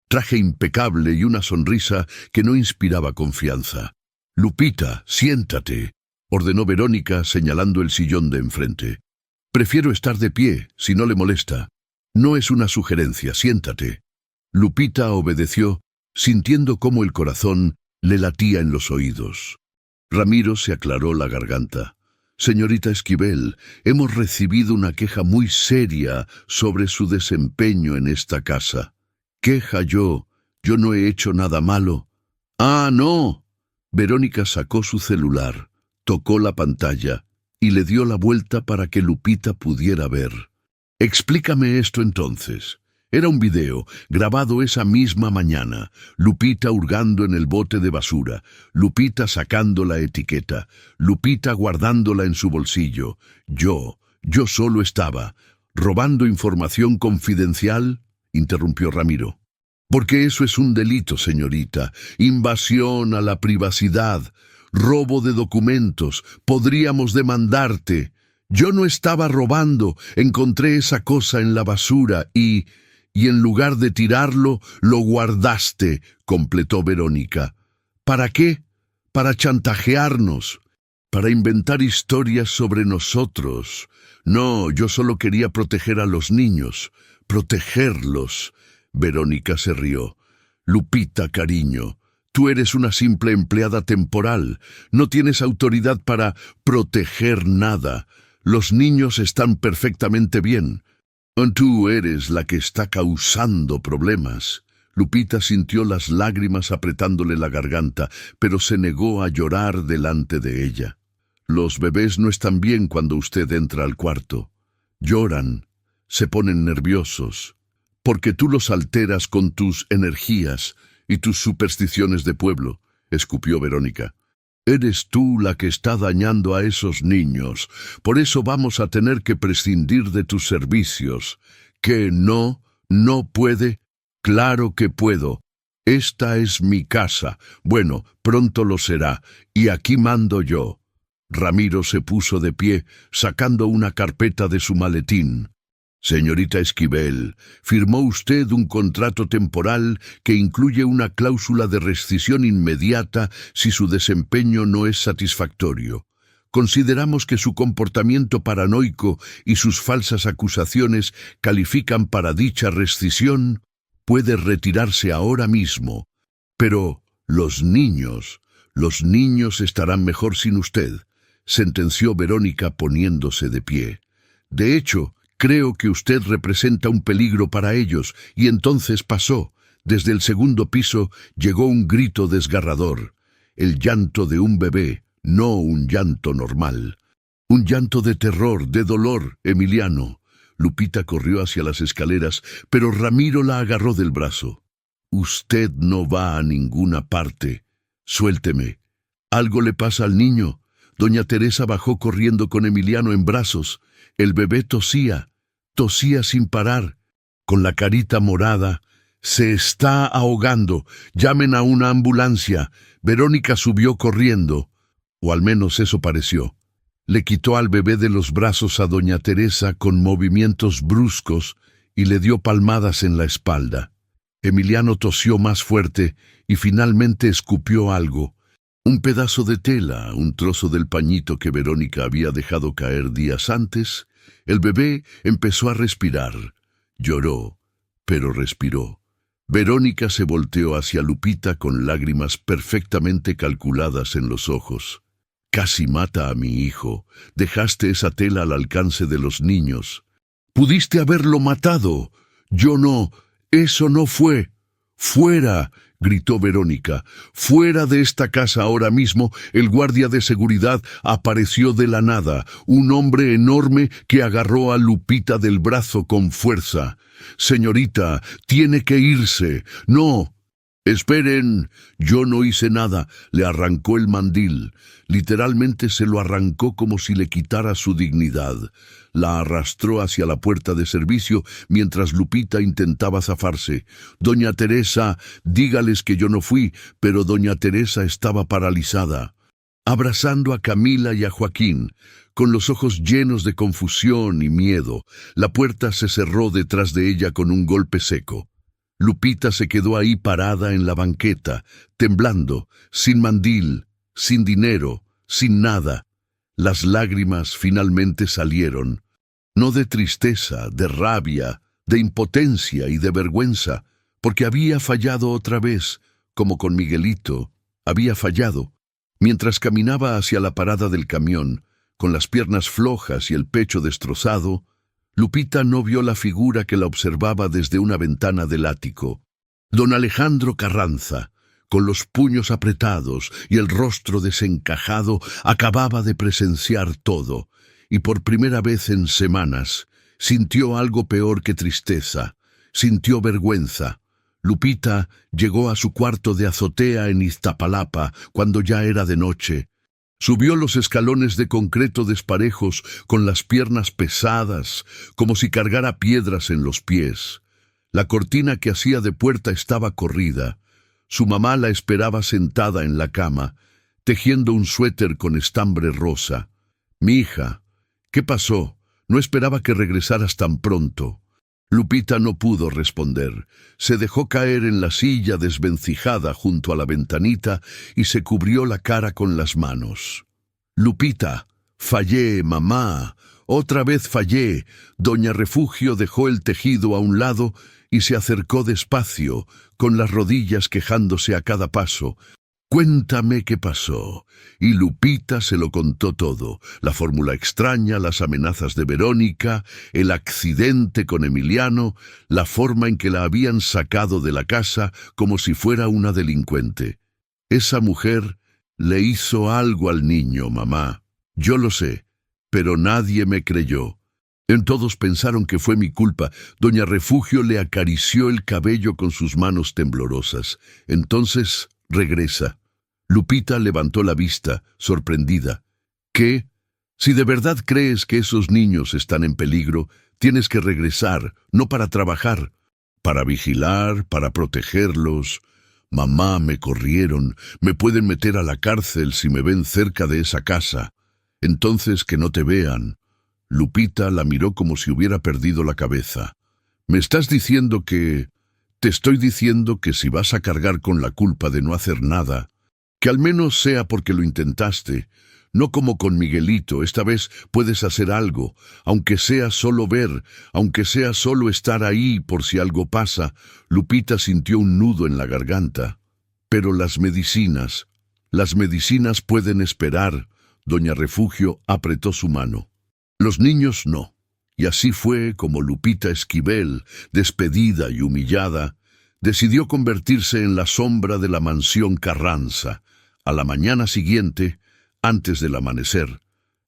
A: traje impecable y una sonrisa que no inspiraba confianza. «Lupita, siéntate», ordenó Verónica señalando el sillón de enfrente. «Prefiero estar de pie, si no le molesta. No es una sugerencia, siéntate». Lupita obedeció, sintiendo cómo el corazón le latía en los oídos. Ramiro se aclaró la garganta. «Señorita Esquivel, hemos recibido una queja muy seria sobre su desempeño en esta casa». «¿Queja yo? Yo no he hecho nada malo». «¡Ah, no!». Verónica sacó su celular, tocó la pantalla y le dio la vuelta para que Lupita pudiera ver. «Explícame esto entonces». Era un video, grabado esa misma mañana. Lupita hurgando en el bote de basura, Lupita sacando la etiqueta, Lupita guardándola en su bolsillo. Yo solo estaba robando información confidencial, interrumpió Ramiro. Porque eso es un delito, señorita. Invasión a la privacidad, robo de documentos. Podríamos demandarte. Yo no estaba robando. Encontré esa cosa en la basura y en lugar de tirarlo, lo guardaste, completó Verónica. ¿Para qué? Para chantajearnos, para inventar historias sobre nosotros. No, yo solo quería proteger a los niños, protegerlos. Verónica se rió. Lupita, cariño, tú eres una simple empleada temporal. No tienes autoridad para proteger nada. Los niños están perfectamente bien. Tú eres la que está causando problemas. Lupita sintió las lágrimas apretándole la garganta, pero se negó a llorar delante de ella. Los bebés no están bien cuando usted entra al cuarto. Lloran, se ponen nerviosos, porque tú los alteras con tus energías y tus supersticiones de pueblo, escupió Verónica. Eres tú la que está dañando a esos niños. Por eso vamos a tener que prescindir de tus servicios. ¿Que no puede? Claro que puedo. Esta es mi casa. Bueno, pronto lo será. Y aquí mando yo. Ramiro se puso de pie, sacando una carpeta de su maletín. Señorita Esquivel, firmó usted un contrato temporal que incluye una cláusula de rescisión inmediata si su desempeño no es satisfactorio. Consideramos que su comportamiento paranoico y sus falsas acusaciones califican para dicha rescisión. Puede retirarse ahora mismo. Pero los niños estarán mejor sin usted, sentenció Verónica poniéndose de pie. De hecho, creo que usted representa un peligro para ellos, y entonces pasó. Desde el segundo piso llegó un grito desgarrador, el llanto de un bebé, no un llanto normal. Un llanto de terror, de dolor, Emiliano. Lupita corrió hacia las escaleras, pero Ramiro la agarró del brazo. Usted no va a ninguna parte. Suélteme. Algo le pasa al niño. Doña Teresa bajó corriendo con Emiliano en brazos. El bebé tosía sin parar, con la carita morada. Se está ahogando. Llamen a una ambulancia. Verónica subió corriendo, o al menos eso pareció. Le quitó al bebé de los brazos a doña Teresa con movimientos bruscos y le dio palmadas en la espalda. Emiliano tosió más fuerte y finalmente escupió algo. Un pedazo de tela, un trozo del pañito que Verónica había dejado caer días antes. El bebé empezó a respirar. Lloró, pero respiró. Verónica se volteó hacia Lupita con lágrimas perfectamente calculadas en los ojos. Casi mata a mi hijo. Dejaste esa tela al alcance de los niños. Pudiste haberlo matado. Yo no. Eso no fue. ¡Fuera!, gritó Verónica. Fuera de esta casa ahora mismo. El guardia de seguridad apareció de la nada, un hombre enorme que agarró a Lupita del brazo con fuerza. Señorita, tiene que irse. No. Esperen, yo no hice nada. Le arrancó el mandil. Literalmente se lo arrancó como si le quitara su dignidad. La arrastró hacia la puerta de servicio mientras Lupita intentaba zafarse. Doña Teresa, dígales que yo no fui, pero doña Teresa estaba paralizada, abrazando a Camila y a Joaquín, con los ojos llenos de confusión y miedo. La puerta se cerró detrás de ella con un golpe seco. Lupita se quedó ahí parada en la banqueta, temblando, sin mandil, sin dinero, sin nada. Las lágrimas finalmente salieron, no de tristeza, de rabia, de impotencia y de vergüenza, porque había fallado otra vez, como con Miguelito, había fallado. Mientras caminaba hacia la parada del camión, con las piernas flojas y el pecho destrozado, Lupita no vio la figura que la observaba desde una ventana del ático. Don Alejandro Carranza, con los puños apretados y el rostro desencajado, acababa de presenciar todo, y por primera vez en semanas sintió algo peor que tristeza, sintió vergüenza. Lupita llegó a su cuarto de azotea en Iztapalapa cuando ya era de noche. Subió los escalones de concreto desparejos con las piernas pesadas, como si cargara piedras en los pies. La cortina que hacía de puerta estaba corrida. Su mamá la esperaba sentada en la cama, tejiendo un suéter con estambre rosa. «Mi hija, ¿qué pasó? No esperaba que regresaras tan pronto». Lupita no pudo responder. Se dejó caer en la silla desvencijada junto a la ventanita y se cubrió la cara con las manos. «Lupita, fallé, mamá. Otra vez fallé». Doña Refugio dejó el tejido a un lado y se acercó despacio, con las rodillas quejándose a cada paso. «Cuéntame qué pasó». Y Lupita se lo contó todo: la fórmula extraña, las amenazas de Verónica, el accidente con Emiliano, la forma en que la habían sacado de la casa como si fuera una delincuente. «Esa mujer le hizo algo al niño, mamá. Yo lo sé, pero nadie me creyó. Todos pensaron que fue mi culpa». Doña Refugio le acarició el cabello con sus manos temblorosas. «Entonces, regresa». Lupita levantó la vista, sorprendida. «¿Qué? Si de verdad crees que esos niños están en peligro, tienes que regresar, no para trabajar, para vigilar, para protegerlos. Mamá, me corrieron, me pueden meter a la cárcel si me ven cerca de esa casa. Entonces que no te vean. Lupita la miró como si hubiera perdido la cabeza. ¿Me estás diciendo que...? Te estoy diciendo que si vas a cargar con la culpa de no hacer nada, que al menos sea porque lo intentaste, no como con Miguelito. Esta vez puedes hacer algo, aunque sea solo ver, aunque sea solo estar ahí por si algo pasa. Lupita sintió un nudo en la garganta. Pero las medicinas pueden esperar. Doña Refugio apretó su mano. Los niños no. Y así fue como Lupita Esquivel, despedida y humillada, decidió convertirse en la sombra de la mansión Carranza. A la mañana siguiente, antes del amanecer,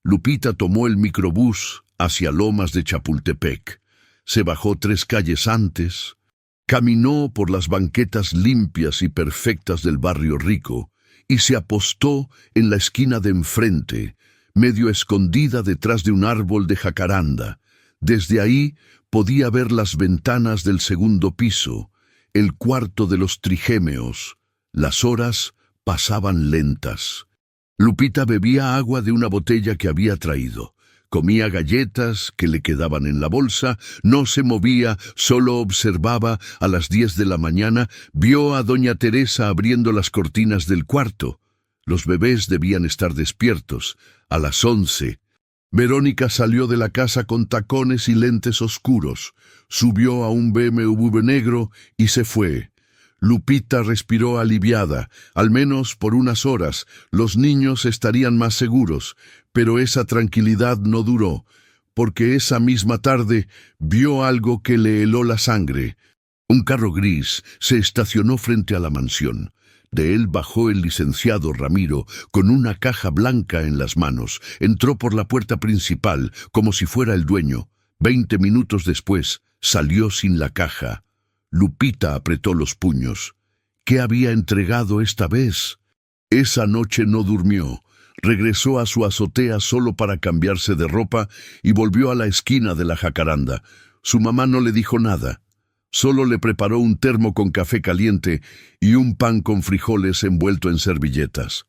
A: Lupita tomó el microbús hacia Lomas de Chapultepec. Se bajó 3 calles antes, caminó por las banquetas limpias y perfectas del barrio rico y se apostó en la esquina de enfrente, medio escondida detrás de un árbol de jacaranda. Desde ahí podía ver las ventanas del segundo piso, el cuarto de los trigémeos. Las horas pasaban lentas. Lupita bebía agua de una botella que había traído. Comía galletas que le quedaban en la bolsa, no se movía, solo observaba. A las 10 de la mañana vio a doña Teresa abriendo las cortinas del cuarto. Los bebés debían estar despiertos. A las 11, Verónica salió de la casa con tacones y lentes oscuros, subió a un BMW negro y se fue. Lupita respiró aliviada. Al menos por unas horas los niños estarían más seguros, pero esa tranquilidad no duró, porque esa misma tarde vio algo que le heló la sangre. Un carro gris se estacionó frente a la mansión. De él bajó el licenciado Ramiro con una caja blanca en las manos. Entró por la puerta principal como si fuera el dueño. 20 minutos después salió sin la caja. Lupita apretó los puños. ¿Qué había entregado esta vez? Esa noche no durmió. Regresó a su azotea solo para cambiarse de ropa y volvió a la esquina de la jacaranda. Su mamá no le dijo nada. Solo le preparó un termo con café caliente y un pan con frijoles envuelto en servilletas.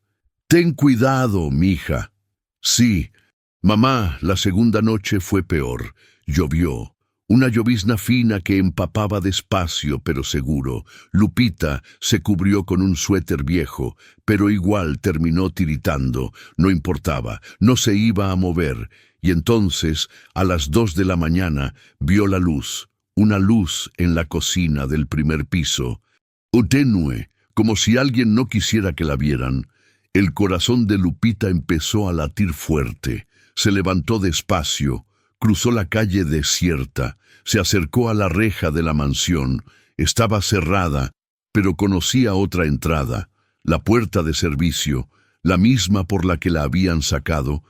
A: «Ten cuidado, mija». «Sí, mamá, la segunda noche fue peor. Llovió. Una llovizna fina que empapaba despacio pero seguro. Lupita se cubrió con un suéter viejo, pero igual terminó tiritando. No importaba, no se iba a mover. Y entonces, a las 2 de la mañana, vio la luz. Una luz en la cocina del primer piso. Tenue, como si alguien no quisiera que la vieran. El corazón de Lupita empezó a latir fuerte. Se levantó despacio, cruzó la calle desierta, se acercó a la reja de la mansión. Estaba cerrada, pero conocía otra entrada, la puerta de servicio, la misma por la que la habían sacado.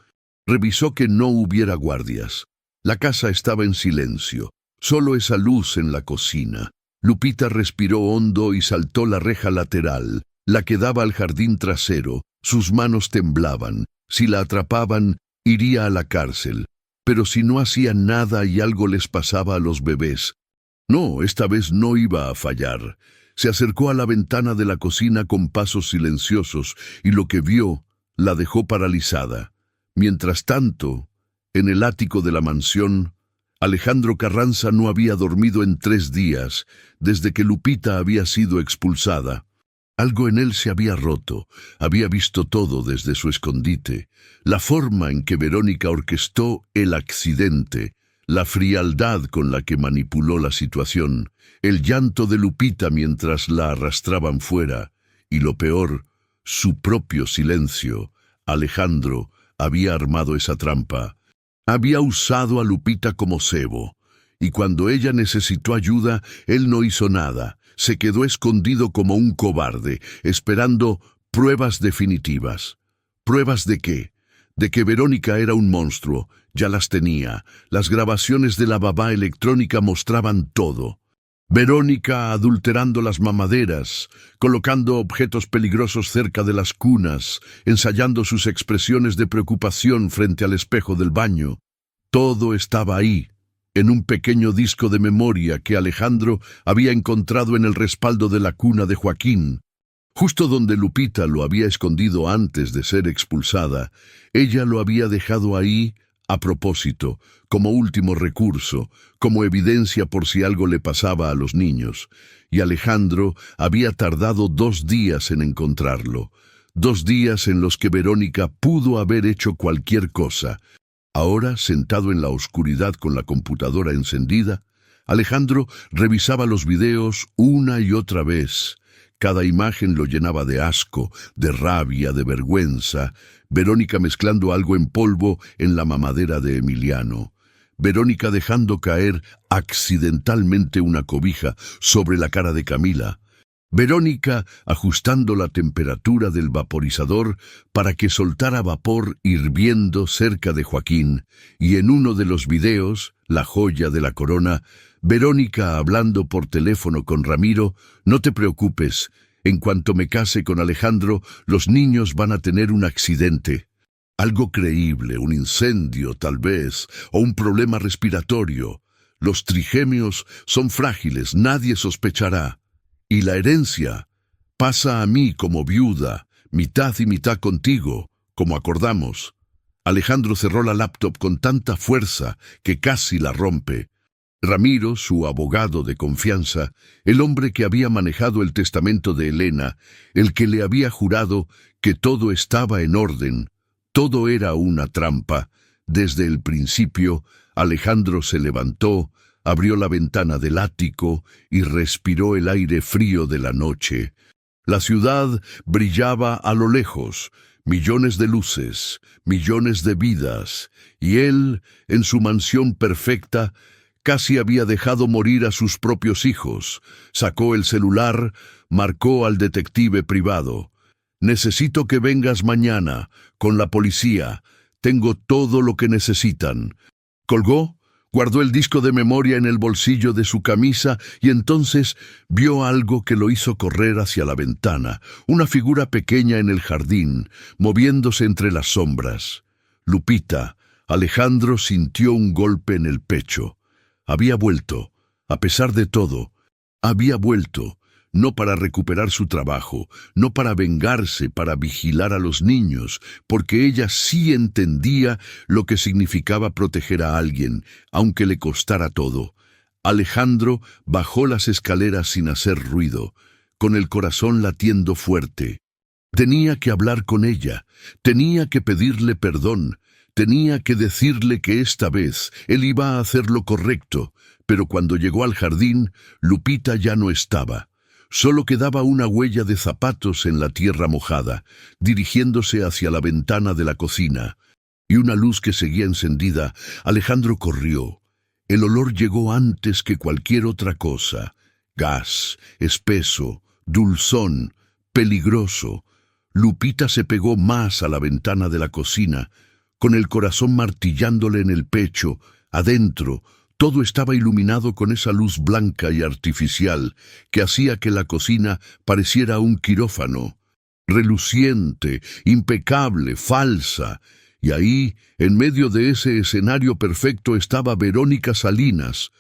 A: Revisó que no hubiera guardias. La casa estaba en silencio. Solo esa luz en la cocina. Lupita respiró hondo y saltó la reja lateral, la que daba al jardín trasero. Sus manos temblaban. Si la atrapaban, iría a la cárcel. Pero si no hacía nada y algo les pasaba a los bebés. No, esta vez no iba a fallar. Se acercó a la ventana de la cocina con pasos silenciosos y lo que vio la dejó paralizada. Mientras tanto, en el ático de la mansión, Alejandro Carranza no había dormido en 3 días, desde que Lupita había sido expulsada. Algo en él se había roto, había visto todo desde su escondite. La forma en que Verónica orquestó el accidente, la frialdad con la que manipuló la situación, el llanto de Lupita mientras la arrastraban fuera, y lo peor, su propio silencio. Alejandro había armado esa trampa. Había usado a Lupita como cebo, y cuando ella necesitó ayuda, él no hizo nada. Se quedó escondido como un cobarde, esperando pruebas definitivas. ¿Pruebas de qué? De que Verónica era un monstruo. Ya las tenía. Las grabaciones de la babá electrónica mostraban todo. Verónica adulterando las mamaderas, colocando objetos peligrosos cerca de las cunas, ensayando sus expresiones de preocupación frente al espejo del baño. Todo estaba ahí, en un pequeño disco de memoria que Alejandro había encontrado en el respaldo de la cuna de Joaquín. Justo donde Lupita lo había escondido antes de ser expulsada, ella lo había dejado ahí a propósito, como último recurso, como evidencia por si algo le pasaba a los niños. Y Alejandro había tardado 2 días en encontrarlo. 2 días en los que Verónica pudo haber hecho cualquier cosa. Ahora, sentado en la oscuridad con la computadora encendida, Alejandro revisaba los videos una y otra vez. Cada imagen lo llenaba de asco, de rabia, de vergüenza. Verónica mezclando algo en polvo en la mamadera de Emiliano. Verónica dejando caer accidentalmente una cobija sobre la cara de Camila. Verónica ajustando la temperatura del vaporizador para que soltara vapor hirviendo cerca de Joaquín, y en uno de los videos, la joya de la corona, Verónica hablando por teléfono con Ramiro: «No te preocupes, en cuanto me case con Alejandro, los niños van a tener un accidente». Algo creíble, un incendio tal vez, o un problema respiratorio. Los trigemios son frágiles, nadie sospechará. Y la herencia pasa a mí como viuda, mitad y mitad contigo, como acordamos. Alejandro cerró la laptop con tanta fuerza que casi la rompe. Ramiro, su abogado de confianza, el hombre que había manejado el testamento de Elena, el que le había jurado que todo estaba en orden, todo era una trampa. Desde el principio, Alejandro se levantó, abrió la ventana del ático y respiró el aire frío de la noche. La ciudad brillaba a lo lejos, millones de luces, millones de vidas, y él, en su mansión perfecta, casi había dejado morir a sus propios hijos. Sacó el celular, marcó al detective privado. «Necesito que vengas mañana, con la policía. Tengo todo lo que necesitan». Colgó, guardó el disco de memoria en el bolsillo de su camisa y entonces vio algo que lo hizo correr hacia la ventana, una figura pequeña en el jardín, moviéndose entre las sombras. Lupita. Alejandro sintió un golpe en el pecho. Había vuelto, a pesar de todo, había vuelto, no para recuperar su trabajo, no para vengarse, para vigilar a los niños, porque ella sí entendía lo que significaba proteger a alguien, aunque le costara todo. Alejandro bajó las escaleras sin hacer ruido, con el corazón latiendo fuerte. Tenía que hablar con ella, tenía que pedirle perdón, tenía que decirle que esta vez él iba a hacer lo correcto, pero cuando llegó al jardín, Lupita ya no estaba. Solo quedaba una huella de zapatos en la tierra mojada, dirigiéndose hacia la ventana de la cocina, y una luz que seguía encendida. Alejandro corrió. El olor llegó antes que cualquier otra cosa. Gas, espeso, dulzón, peligroso. Lupita se pegó más a la ventana de la cocina, con el corazón martillándole en el pecho. Adentro, todo estaba iluminado con esa luz blanca y artificial que hacía que la cocina pareciera un quirófano. Reluciente, impecable, falsa. Y ahí, en medio de ese escenario perfecto, estaba Verónica Salinas,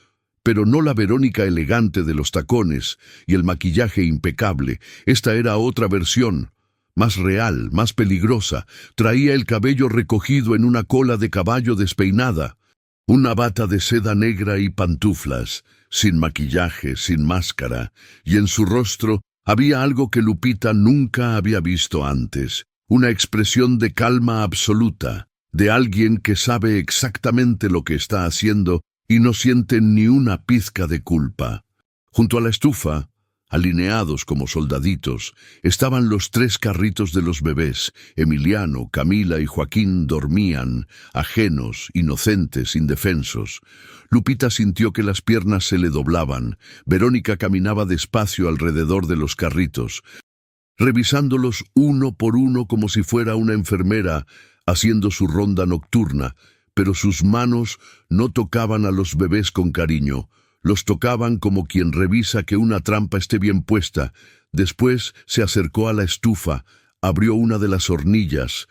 A: pero no la Verónica elegante de los tacones y el maquillaje impecable. Esta era otra versión, más real, más peligrosa. Traía el cabello recogido en una cola de caballo despeinada, una bata de seda negra y pantuflas, sin maquillaje, sin máscara, y en su rostro había algo que Lupita nunca había visto antes, una expresión de calma absoluta, de alguien que sabe exactamente lo que está haciendo y no siente ni una pizca de culpa. Junto a la estufa, alineados como soldaditos, estaban los 3 carritos de los bebés. Emiliano, Camila y Joaquín dormían, ajenos, inocentes, indefensos. Lupita sintió que las piernas se le doblaban. Verónica caminaba despacio alrededor de los carritos, revisándolos uno por uno como si fuera una enfermera haciendo su ronda nocturna, pero sus manos no tocaban a los bebés con cariño. Los tocaban como quien revisa que una trampa esté bien puesta. Después se acercó a la estufa, abrió una de las hornillas,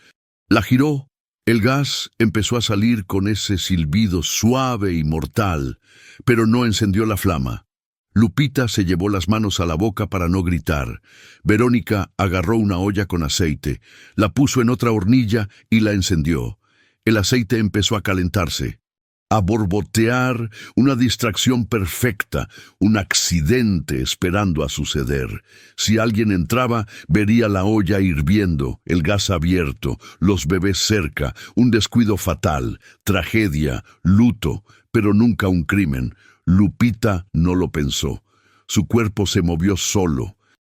A: la giró. El gas empezó a salir con ese silbido suave y mortal, pero no encendió la flama. Lupita se llevó las manos a la boca para no gritar. Verónica agarró una olla con aceite, la puso en otra hornilla y la encendió. El aceite empezó a calentarse, a borbotear, una distracción perfecta, un accidente esperando a suceder. Si alguien entraba, vería la olla hirviendo, el gas abierto, los bebés cerca, un descuido fatal, tragedia, luto, pero nunca un crimen. Lupita no lo pensó. Su cuerpo se movió solo.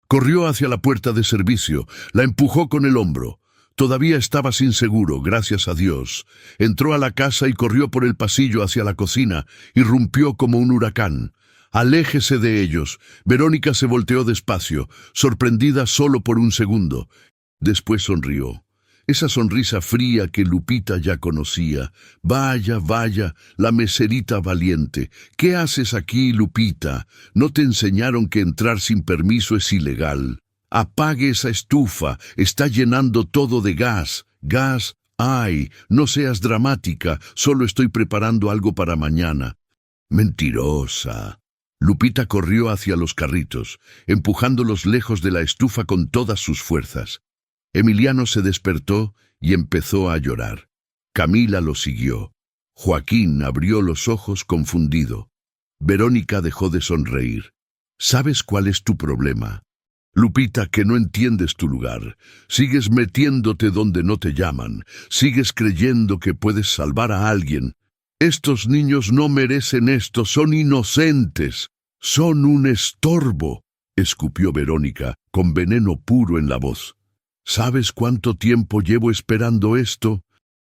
A: Corrió hacia la puerta de servicio, la empujó con el hombro. Todavía estaba inseguro, gracias a Dios. Entró a la casa y corrió por el pasillo hacia la cocina, irrumpió como un huracán. «Aléjese de ellos». Verónica se volteó despacio, sorprendida solo por un segundo. Después sonrió. Esa sonrisa fría que Lupita ya conocía. «Vaya, vaya, la meserita valiente. ¿Qué haces aquí, Lupita? ¿No te enseñaron que entrar sin permiso es ilegal? Apague esa estufa, está llenando todo de gas. Gas, ay, no seas dramática, solo estoy preparando algo para mañana». Mentirosa. Lupita corrió hacia los carritos, empujándolos lejos de la estufa con todas sus fuerzas. Emiliano se despertó y empezó a llorar. Camila lo siguió. Joaquín abrió los ojos confundido. Verónica dejó de sonreír. «¿Sabes cuál es tu problema? Lupita, que no entiendes tu lugar. Sigues metiéndote donde no te llaman. Sigues creyendo que puedes salvar a alguien. Estos niños no merecen esto, son inocentes. Son un estorbo», escupió Verónica, con veneno puro en la voz. «¿Sabes cuánto tiempo llevo esperando esto?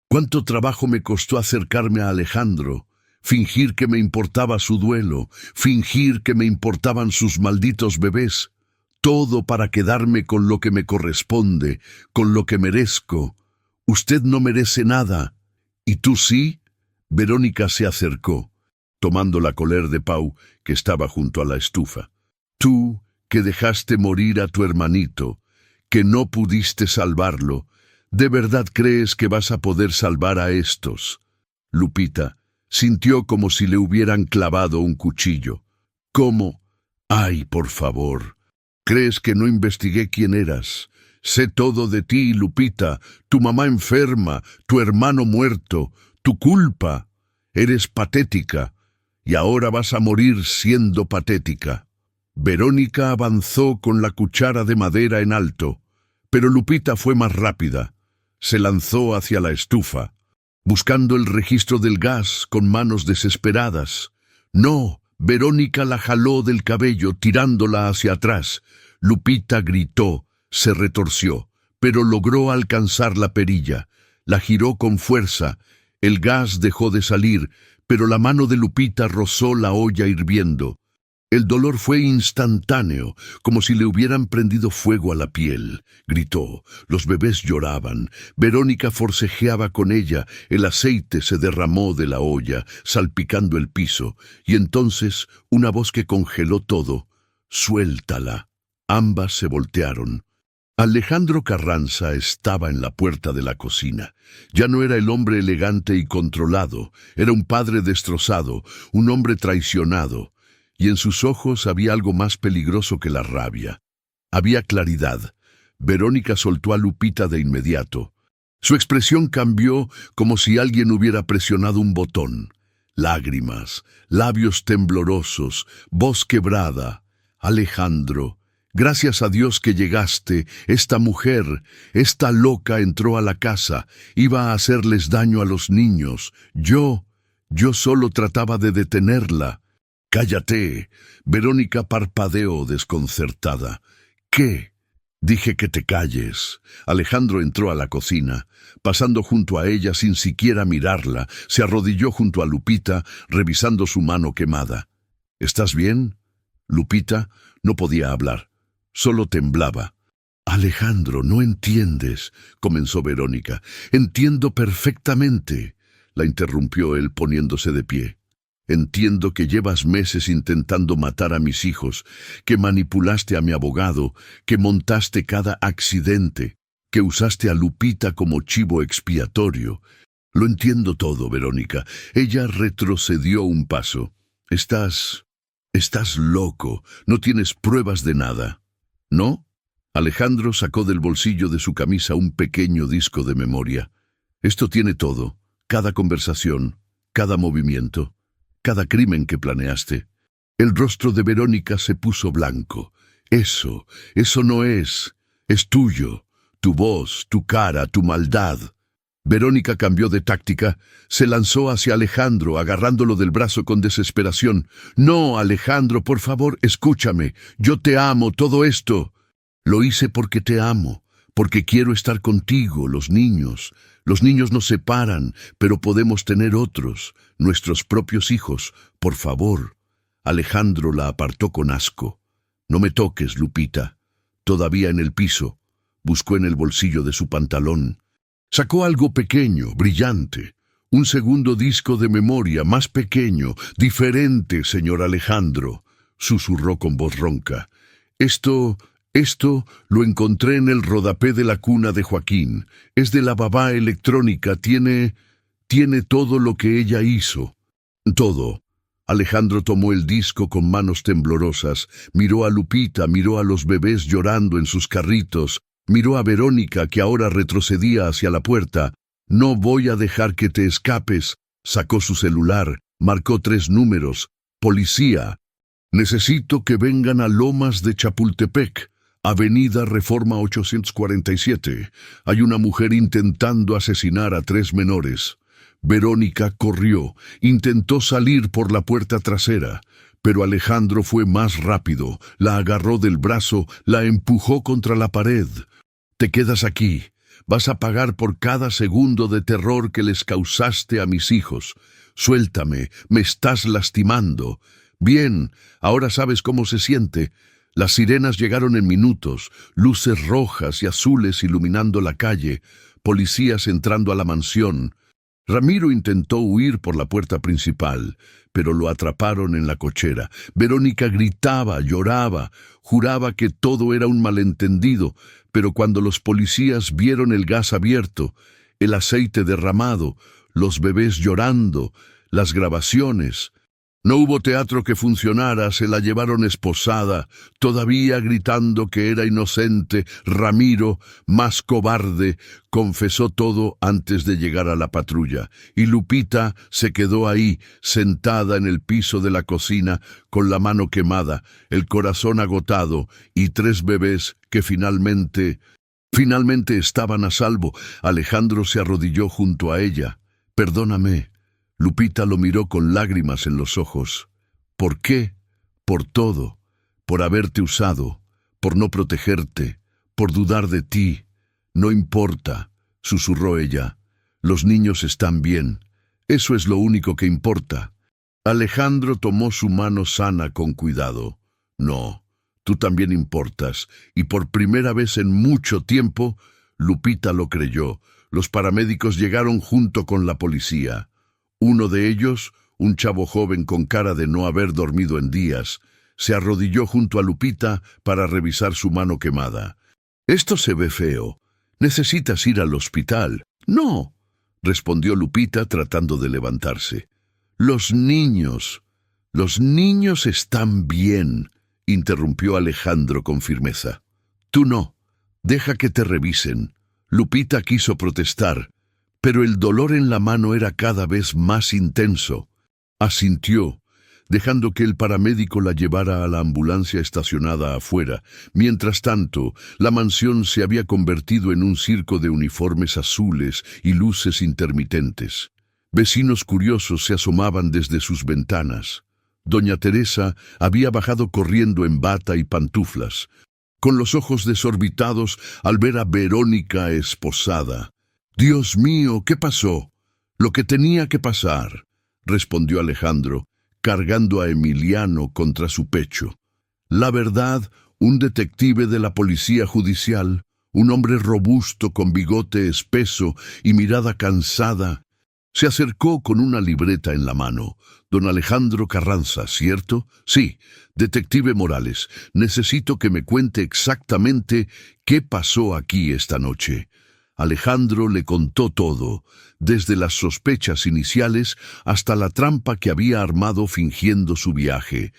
A: ¿Cuánto trabajo me costó acercarme a Alejandro? Fingir que me importaba su duelo, fingir que me importaban sus malditos bebés. Todo para quedarme con lo que me corresponde, con lo que merezco. Usted no merece nada. ¿Y tú sí?» Verónica se acercó, tomando la coler de Pau, que estaba junto a la estufa. «Tú, que dejaste morir a tu hermanito, que no pudiste salvarlo, ¿de verdad crees que vas a poder salvar a estos?» Lupita sintió como si le hubieran clavado un cuchillo. «¿Cómo? Ay, por favor. ¿Crees que no investigué quién eras? Sé todo de ti, Lupita, tu mamá enferma, tu hermano muerto, tu culpa. Eres patética, y ahora vas a morir siendo patética». Verónica avanzó con la cuchara de madera en alto, pero Lupita fue más rápida. Se lanzó hacia la estufa, buscando el registro del gas con manos desesperadas. «No». Verónica la jaló del cabello, tirándola hacia atrás. Lupita gritó, se retorció, pero logró alcanzar la perilla. La giró con fuerza. El gas dejó de salir, pero la mano de Lupita rozó la olla hirviendo. El dolor fue instantáneo, como si le hubieran prendido fuego a la piel. Gritó, los bebés lloraban. Verónica forcejeaba con ella, el aceite se derramó de la olla, salpicando el piso, y entonces una voz que congeló todo. «Suéltala». Ambas se voltearon. Alejandro Carranza estaba en la puerta de la cocina. Ya no era el hombre elegante y controlado, era un padre destrozado, un hombre traicionado. Y en sus ojos había algo más peligroso que la rabia. Había claridad. Verónica soltó a Lupita de inmediato. Su expresión cambió como si alguien hubiera presionado un botón. Lágrimas, labios temblorosos, voz quebrada. «Alejandro, gracias a Dios que llegaste. Esta mujer, esta loca entró a la casa. Iba a hacerles daño a los niños. Yo solo trataba de detenerla». «Cállate». Verónica parpadeó desconcertada. «¿Qué?» «Dije que te calles». Alejandro entró a la cocina. Pasando junto a ella sin siquiera mirarla, se arrodilló junto a Lupita, revisando su mano quemada. «¿Estás bien?» Lupita no podía hablar, solo temblaba. «Alejandro, no entiendes», comenzó Verónica. «Entiendo perfectamente», la interrumpió él poniéndose de pie. «Entiendo que llevas meses intentando matar a mis hijos, que manipulaste a mi abogado, que montaste cada accidente, que usaste a Lupita como chivo expiatorio. Lo entiendo todo, Verónica». Ella retrocedió un paso. Estás loco, no tienes pruebas de nada». «¿No?» Alejandro sacó del bolsillo de su camisa un pequeño disco de memoria. «Esto tiene todo. cada conversación, cada movimiento, cada crimen que planeaste. El rostro de Verónica se puso blanco. Eso no es tuyo, tu voz, tu cara, tu maldad. Verónica cambió de táctica, se lanzó hacia Alejandro, agarrándolo del brazo con desesperación. No, Alejandro, por favor, escúchame. Yo te amo, todo esto. Lo hice porque te amo, porque quiero estar contigo, los niños. Los niños nos separan, pero podemos tener otros, nuestros propios hijos. Por favor. Alejandro la apartó con asco. No me toques, Lupita. Todavía en el piso. Buscó en el bolsillo de su pantalón. Sacó algo pequeño, brillante. Un segundo disco de memoria, más pequeño, diferente, señor Alejandro, susurró con voz ronca. Esto lo encontré en el rodapé de la cuna de Joaquín. Es de la babá electrónica, tiene todo lo que ella hizo. Todo. Alejandro tomó el disco con manos temblorosas, miró a Lupita, miró a los bebés llorando en sus carritos, miró a Verónica, que ahora retrocedía hacia la puerta. No voy a dejar que te escapes. Sacó su celular, marcó 3 números. Policía. Necesito que vengan a Lomas de Chapultepec, Avenida Reforma 847. Hay una mujer intentando asesinar a 3 menores. Verónica corrió, intentó salir por la puerta trasera, pero Alejandro fue más rápido, la agarró del brazo, la empujó contra la pared. Te quedas aquí. Vas a pagar por cada segundo de terror que les causaste a mis hijos. Suéltame, me estás lastimando. Bien, ahora sabes cómo se siente. Las sirenas llegaron en minutos, luces rojas y azules iluminando la calle, policías entrando a la mansión. Ramiro intentó huir por la puerta principal, pero lo atraparon en la cochera. Verónica gritaba, lloraba, juraba que todo era un malentendido, pero cuando los policías vieron el gas abierto, el aceite derramado, los bebés llorando, las grabaciones, no hubo teatro que funcionara, se la llevaron esposada, todavía gritando que era inocente. Ramiro, más cobarde, confesó todo antes de llegar a la patrulla, y Lupita se quedó ahí, sentada en el piso de la cocina, con la mano quemada, el corazón agotado, y 3 bebés que finalmente estaban a salvo. Alejandro se arrodilló junto a ella. Perdóname. Lupita lo miró con lágrimas en los ojos. ¿Por qué? Por todo. Por haberte usado. Por no protegerte. Por dudar de ti. No importa, susurró ella. Los niños están bien. Eso es lo único que importa. Alejandro tomó su mano sana con cuidado. No, tú también importas. Y por primera vez en mucho tiempo, Lupita lo creyó. Los paramédicos llegaron junto con la policía. Uno de ellos, un chavo joven con cara de no haber dormido en días, se arrodilló junto a Lupita para revisar su mano quemada. «Esto se ve feo. Necesitas ir al hospital». «No», respondió Lupita tratando de levantarse. Los niños están bien», interrumpió Alejandro con firmeza. «Tú no. Deja que te revisen». Lupita quiso protestar, pero el dolor en la mano era cada vez más intenso. Asintió, dejando que el paramédico la llevara a la ambulancia estacionada afuera. Mientras tanto, la mansión se había convertido en un circo de uniformes azules y luces intermitentes. Vecinos curiosos se asomaban desde sus ventanas. Doña Teresa había bajado corriendo en bata y pantuflas, con los ojos desorbitados al ver a Verónica esposada. «Dios mío, ¿qué pasó?» «Lo que tenía que pasar», respondió Alejandro, cargando a Emiliano contra su pecho. La verdad, un detective de la policía judicial, un hombre robusto con bigote espeso y mirada cansada, se acercó con una libreta en la mano. «Don Alejandro Carranza, ¿cierto?» «Sí, detective Morales, necesito que me cuente exactamente qué pasó aquí esta noche». Alejandro le contó todo, desde las sospechas iniciales hasta la trampa que había armado fingiendo su viaje,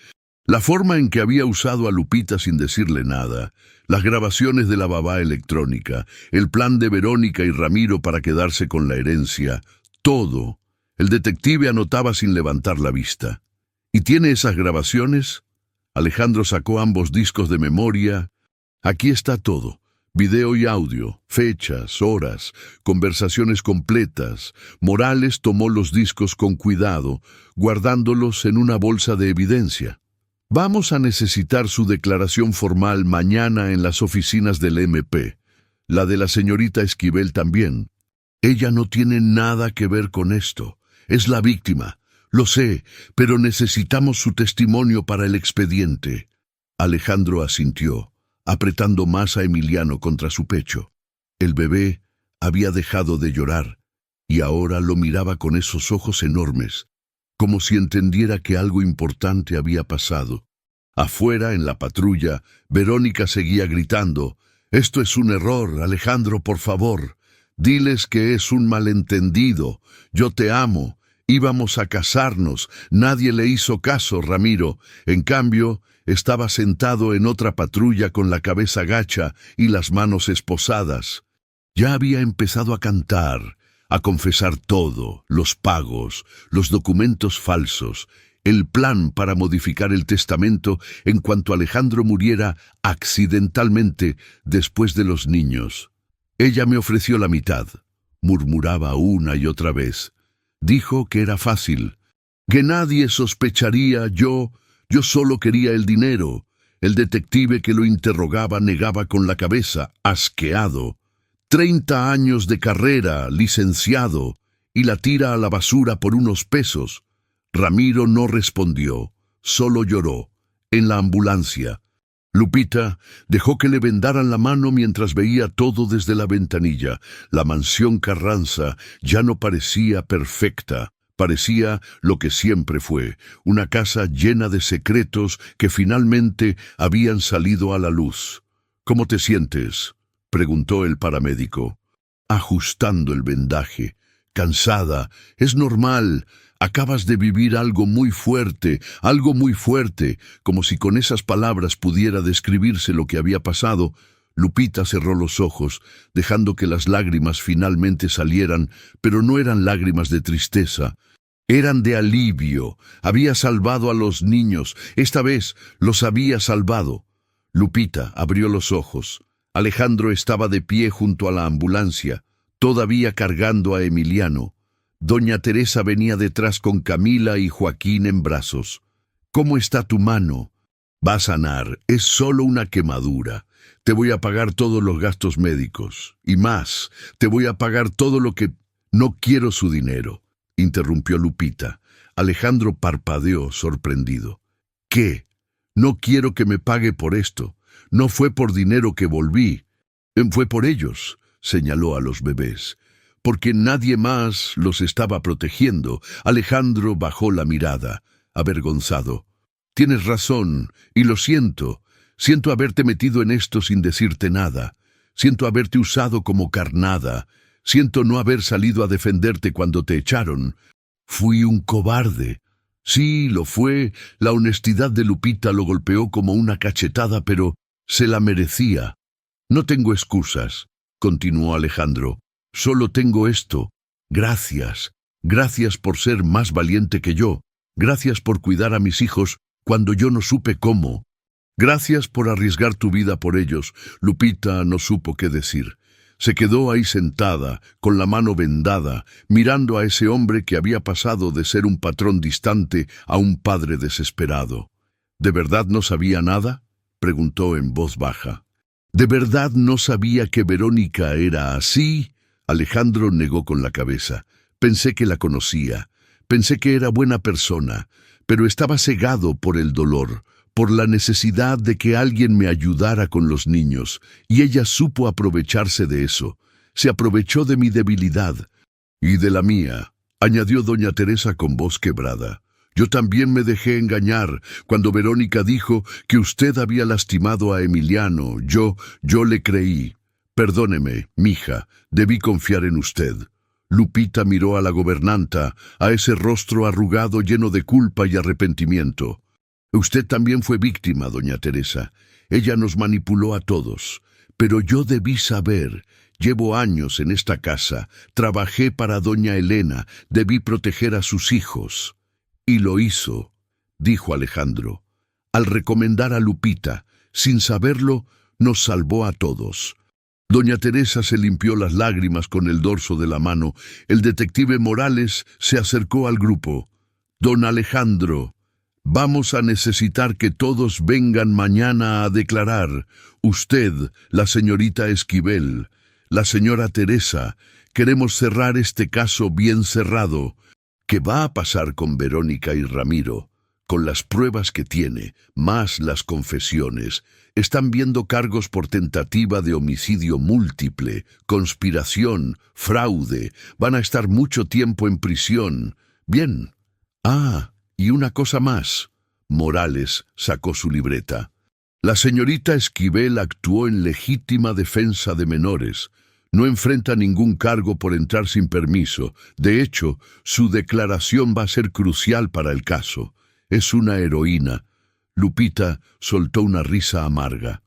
A: la forma en que había usado a Lupita sin decirle nada, las grabaciones de la babá electrónica, el plan de Verónica y Ramiro para quedarse con la herencia. Todo. El detective anotaba sin levantar la vista. ¿Y tiene esas grabaciones? Alejandro sacó ambos discos de memoria. Aquí está todo. Video y audio, fechas, horas, conversaciones completas. Morales tomó los discos con cuidado, guardándolos en una bolsa de evidencia. Vamos a necesitar su declaración formal mañana en las oficinas del MP. La de la señorita Esquivel también. Ella no tiene nada que ver con esto. Es la víctima. Lo sé, pero necesitamos su testimonio para el expediente. Alejandro asintió, apretando más a Emiliano contra su pecho. El bebé había dejado de llorar, y ahora lo miraba con esos ojos enormes, como si entendiera que algo importante había pasado. Afuera, en la patrulla, Verónica seguía gritando: «Esto es un error, Alejandro, por favor. Diles que es un malentendido. Yo te amo. Íbamos a casarnos. Nadie le hizo caso, Ramiro. En cambio, estaba sentado en otra patrulla con la cabeza gacha y las manos esposadas. Ya había empezado a cantar, a confesar todo, los pagos, los documentos falsos, el plan para modificar el testamento en cuanto Alejandro muriera accidentalmente después de los niños. Ella me ofreció la mitad, murmuraba una y otra vez. Dijo que era fácil, que nadie sospecharía, yo solo quería el dinero. El detective que lo interrogaba negaba con la cabeza, asqueado. 30 años de carrera, licenciado, y la tira a la basura por unos pesos. Ramiro no respondió, solo lloró, en la ambulancia. Lupita dejó que le vendaran la mano mientras veía todo desde la ventanilla. La mansión Carranza ya no parecía perfecta. Parecía lo que siempre fue, una casa llena de secretos que finalmente habían salido a la luz. «¿Cómo te sientes?», preguntó el paramédico, ajustando el vendaje. «Cansada. Es normal. Acabas de vivir algo muy fuerte, como si con esas palabras pudiera describirse lo que había pasado». Lupita cerró los ojos, dejando que las lágrimas finalmente salieran, pero no eran lágrimas de tristeza. Eran de alivio. Había salvado a los niños. Esta vez los había salvado. Lupita abrió los ojos. Alejandro estaba de pie junto a la ambulancia, todavía cargando a Emiliano. Doña Teresa venía detrás con Camila y Joaquín en brazos. «¿Cómo está tu mano?» «Va a sanar. Es solo una quemadura. Te voy a pagar todos los gastos médicos. Y más, te voy a pagar todo lo que...» «No quiero su dinero», interrumpió Lupita. Alejandro parpadeó, sorprendido. «¿Qué? No quiero que me pague por esto. No fue por dinero que volví. Fue por ellos», señaló a los bebés. «Porque nadie más los estaba protegiendo». Alejandro bajó la mirada, avergonzado. «Tienes razón, y lo siento. Siento haberte metido en esto sin decirte nada. Siento haberte usado como carnada. Siento no haber salido a defenderte cuando te echaron. Fui un cobarde». Sí, lo fue. La honestidad de Lupita lo golpeó como una cachetada, pero se la merecía. «No tengo excusas», continuó Alejandro. «Solo tengo esto. Gracias. Gracias por ser más valiente que yo. Gracias por cuidar a mis hijos cuando yo no supe cómo. Gracias por arriesgar tu vida por ellos». Lupita no supo qué decir. Se quedó ahí sentada, con la mano vendada, mirando a ese hombre que había pasado de ser un patrón distante a un padre desesperado. «¿De verdad no sabía nada?», preguntó en voz baja. «¿De verdad no sabía que Verónica era así?». Alejandro negó con la cabeza. «Pensé que la conocía. Pensé que era buena persona, pero estaba cegado por el dolor, por la necesidad de que alguien me ayudara con los niños, y ella supo aprovecharse de eso. Se aprovechó de mi debilidad». «Y de la mía», añadió doña Teresa con voz quebrada. «Yo también me dejé engañar cuando Verónica dijo que usted había lastimado a Emiliano. Yo le creí. Perdóneme, mija, debí confiar en usted». Lupita miró a la gobernanta, a ese rostro arrugado lleno de culpa y arrepentimiento. «Usted también fue víctima, doña Teresa. Ella nos manipuló a todos. Pero yo debí saber. Llevo años en esta casa, trabajé para doña Elena, debí proteger a sus hijos. Y lo hizo, dijo Alejandro. Al recomendar a Lupita, sin saberlo, nos salvó a todos. Doña Teresa se limpió las lágrimas con el dorso de la mano. El detective Morales se acercó al grupo. Don Alejandro, vamos a necesitar que todos vengan mañana a declarar. Usted, la señorita Esquivel, la señora Teresa, queremos cerrar este caso bien cerrado. ¿Qué va a pasar con Verónica y Ramiro? Con las pruebas que tiene, más las confesiones, están viendo cargos por tentativa de homicidio múltiple, conspiración, fraude. Van a estar mucho tiempo en prisión. Bien. Y una cosa más. Morales sacó su libreta. La señorita Esquivel actuó en legítima defensa de menores. No enfrenta ningún cargo por entrar sin permiso. De hecho, su declaración va a ser crucial para el caso. Es una heroína. Lupita soltó una risa amarga.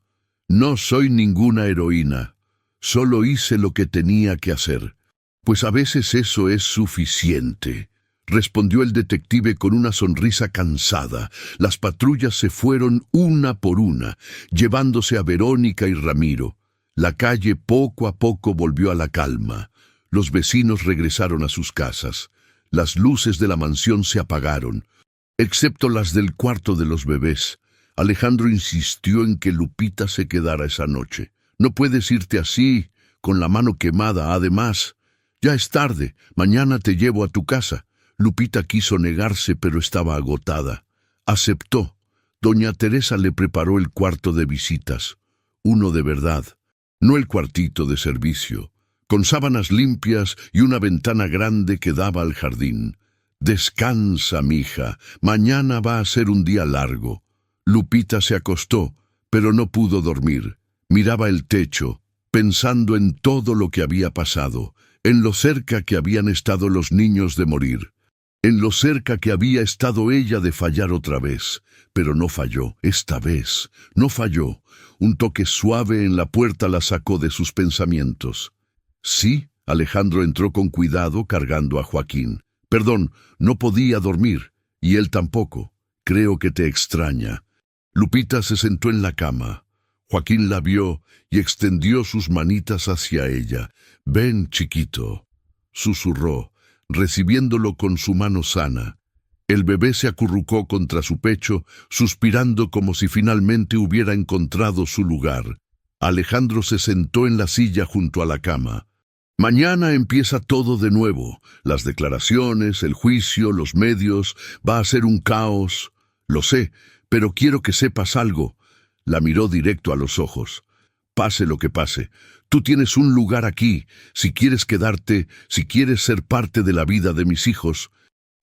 A: No soy ninguna heroína. Solo hice lo que tenía que hacer. Pues a veces eso es suficiente, respondió el detective con una sonrisa cansada. Las patrullas se fueron una por una, llevándose a Verónica y Ramiro. La calle poco a poco volvió a la calma. Los vecinos regresaron a sus casas. Las luces de la mansión se apagaron, excepto las del cuarto de los bebés. Alejandro insistió en que Lupita se quedara esa noche. No puedes irte así, con la mano quemada. Además, ya es tarde. Mañana te llevo a tu casa. Lupita quiso negarse, pero estaba agotada. Aceptó. Doña Teresa le preparó el cuarto de visitas. Uno de verdad, no el cuartito de servicio, con sábanas limpias y una ventana grande que daba al jardín. Descansa, mija. Mañana va a ser un día largo. Lupita se acostó, pero no pudo dormir. Miraba el techo, pensando en todo lo que había pasado, en lo cerca que habían estado los niños de morir, en lo cerca que había estado ella de fallar otra vez. Pero no falló, esta vez, no falló. Un toque suave en la puerta la sacó de sus pensamientos. Sí, Alejandro entró con cuidado cargando a Joaquín. Perdón, no podía dormir, y él tampoco. Creo que te extraña. Lupita se sentó en la cama. Joaquín la vio y extendió sus manitas hacia ella. Ven, chiquito, susurró, recibiéndolo con su mano sana. El bebé se acurrucó contra su pecho, suspirando como si finalmente hubiera encontrado su lugar. Alejandro se sentó en la silla junto a la cama. Mañana empieza todo de nuevo. Las declaraciones, el juicio, los medios. Va a ser un caos. Lo sé, pero quiero que sepas algo. La miró directo a los ojos. Pase lo que pase, tú tienes un lugar aquí. Si quieres quedarte, si quieres ser parte de la vida de mis hijos,